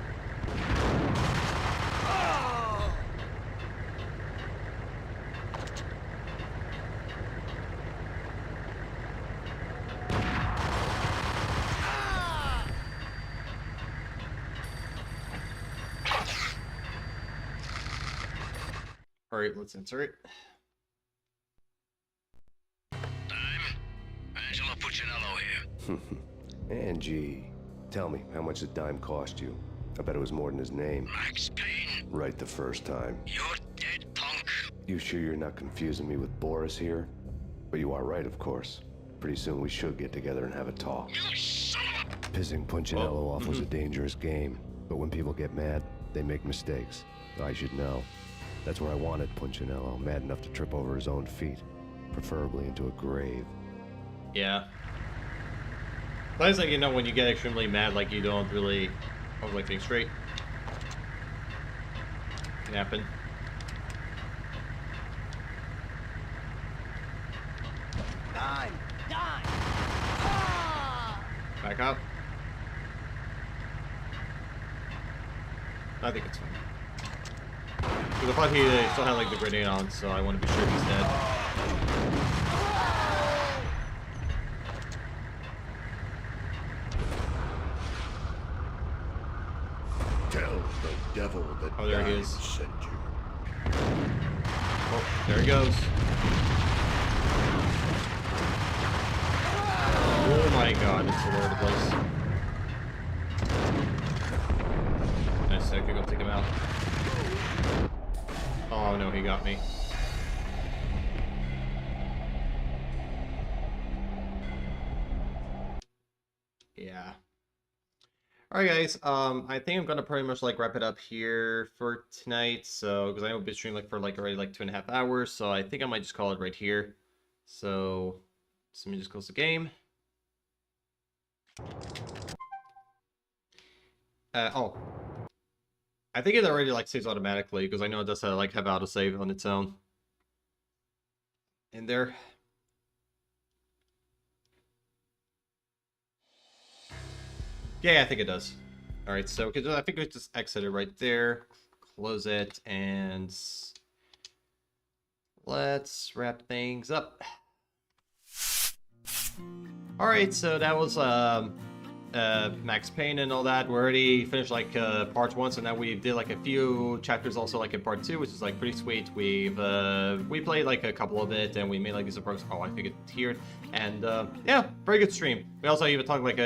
Alright, let's enter it. Angelo Puccinello here. Angie, tell me, how much did Dime cost you? I bet it was more than his name. Max Payne. Right the first time. You're dead, punk. You sure you're not confusing me with Boris here? But you are right, of course. Pretty soon we should get together and have a talk. You son of a... Pissing Punchinello off was a dangerous game, but when people get mad, they make mistakes. I should know. That's where I wanted Punchinello, mad enough to trip over his own feet, preferably into a grave. Yeah. But it's like, you know, when you get extremely mad, like you don't really hold like things straight. Can happen. Dime! Dime! Back up. I think it's fine. Because I thought he still had like the grenade on, so I want to be sure he's dead. Tell the devil that Oh, there he Dime is. sent you. Oh, there he goes. Oh my god, it's all over the place. Nice, I could go take him out. Oh no, he got me. Yeah. Alright guys, I think I'm gonna pretty much like wrap it up here for tonight, so, because I know we've been streaming like for like already like 2.5 hours, so I think I might just call it right here. So let me just close the game. Oh. I think it already like saves automatically, because I know it does like have autosave on its own. In there. Yeah, I think it does. Alright, so I think we just exit it right there. Close it, and let's wrap things up. Alright, so that was Max Payne and all that. We already finished like part 1, so now we did like a few chapters also like in part 2, which is like pretty sweet. We played like a couple of it, and we made like these approaches. Oh, I think it's here, and yeah, very good stream. We also even talked like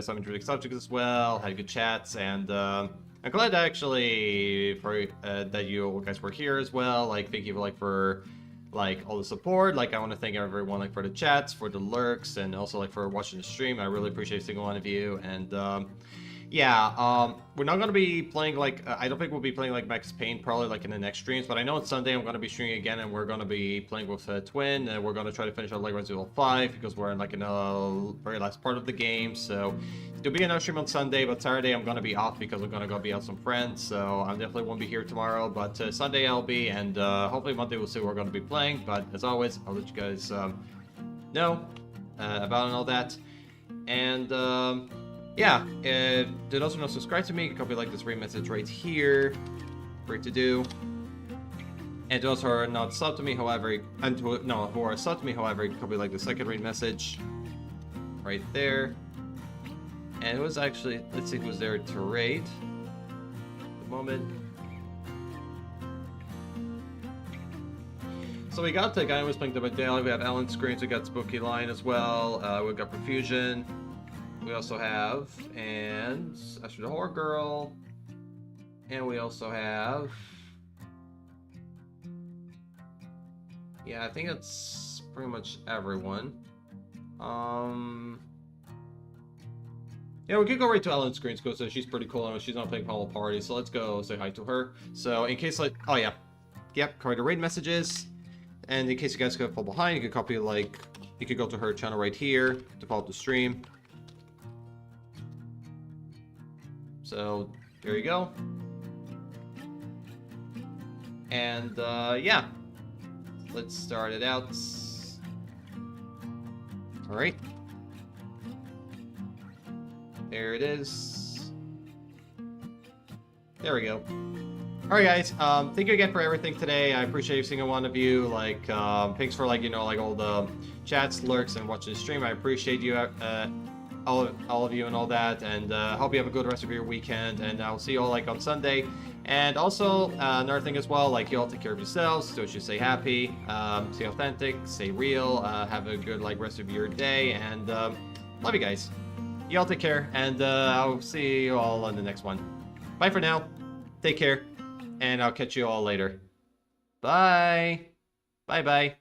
some interesting subjects as well, had good chats, and I'm glad actually for that you guys were here as well. Like, thank you for like all the support. Like I want to thank everyone like for the chats, for the lurks, and also like for watching the stream. I really appreciate single one of you. And yeah, we're not gonna be playing like I don't think we'll be playing like Max Payne probably like in the next streams. But I know on Sunday I'm gonna be streaming again, and we're gonna be playing with Twin, and we're gonna try to finish out like Resident Evil 5 because we're in like in the very last part of the game. So there'll be another stream on Sunday, but Saturday I'm gonna be off because I'm gonna go be out with some friends. So I definitely won't be here tomorrow, but Sunday I'll be, and hopefully Monday we'll see what we're gonna be playing. But as always, I'll let you guys know about and all that. And yeah, to those who don't subscribe to me, you can copy like this ring message right here. Great to do. And those who are not subbed to me, however, who are subbed to me, however, you can copy like the second ring message right there. And it was actually, let's see who's there to raid. At the moment. So we got the guy who was playing the daily. We have Alan Screens. We got Spooky Lion as well. We got Perfusion. We also have, and Astro the Horror Girl. And we also have, yeah, I think that's pretty much everyone. Yeah, we could go right to Ellen Screens because she's pretty cool and she's not playing Hollow Party, so let's go say hi to her. So in case like, oh yeah, yep, copy the raid messages. And in case you guys could fall behind, you could copy like, you could go to her channel right here to follow the stream. So there you go. And yeah, let's start it out. All right. There it is. There we go. Alright guys, thank you again for everything today. I appreciate every single one of you. Like, thanks for like, you know, like all the chats, lurks, and watching the stream. I appreciate you, all of you and all that. And hope you have a good rest of your weekend. And I'll see you all like on Sunday. And also, another thing as well, like you all take care of yourselves. Don't you stay happy, stay authentic, stay real, have a good like rest of your day. And love you guys. You all take care, and I'll see you all on the next one. Bye for now. Take care, and I'll catch you all later. Bye. Bye-bye.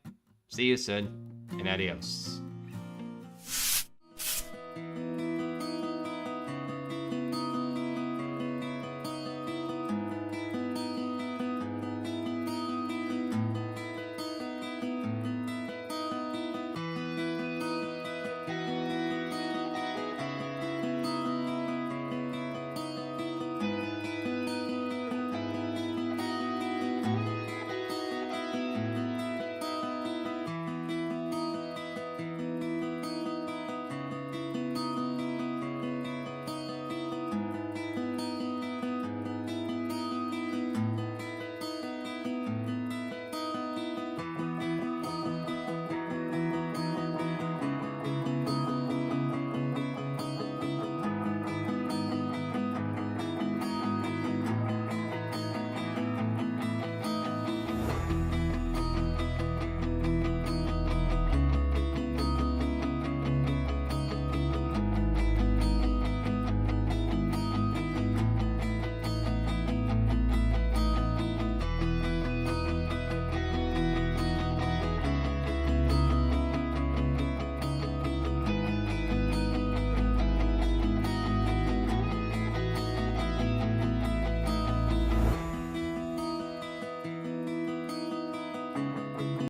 See you soon, and adios.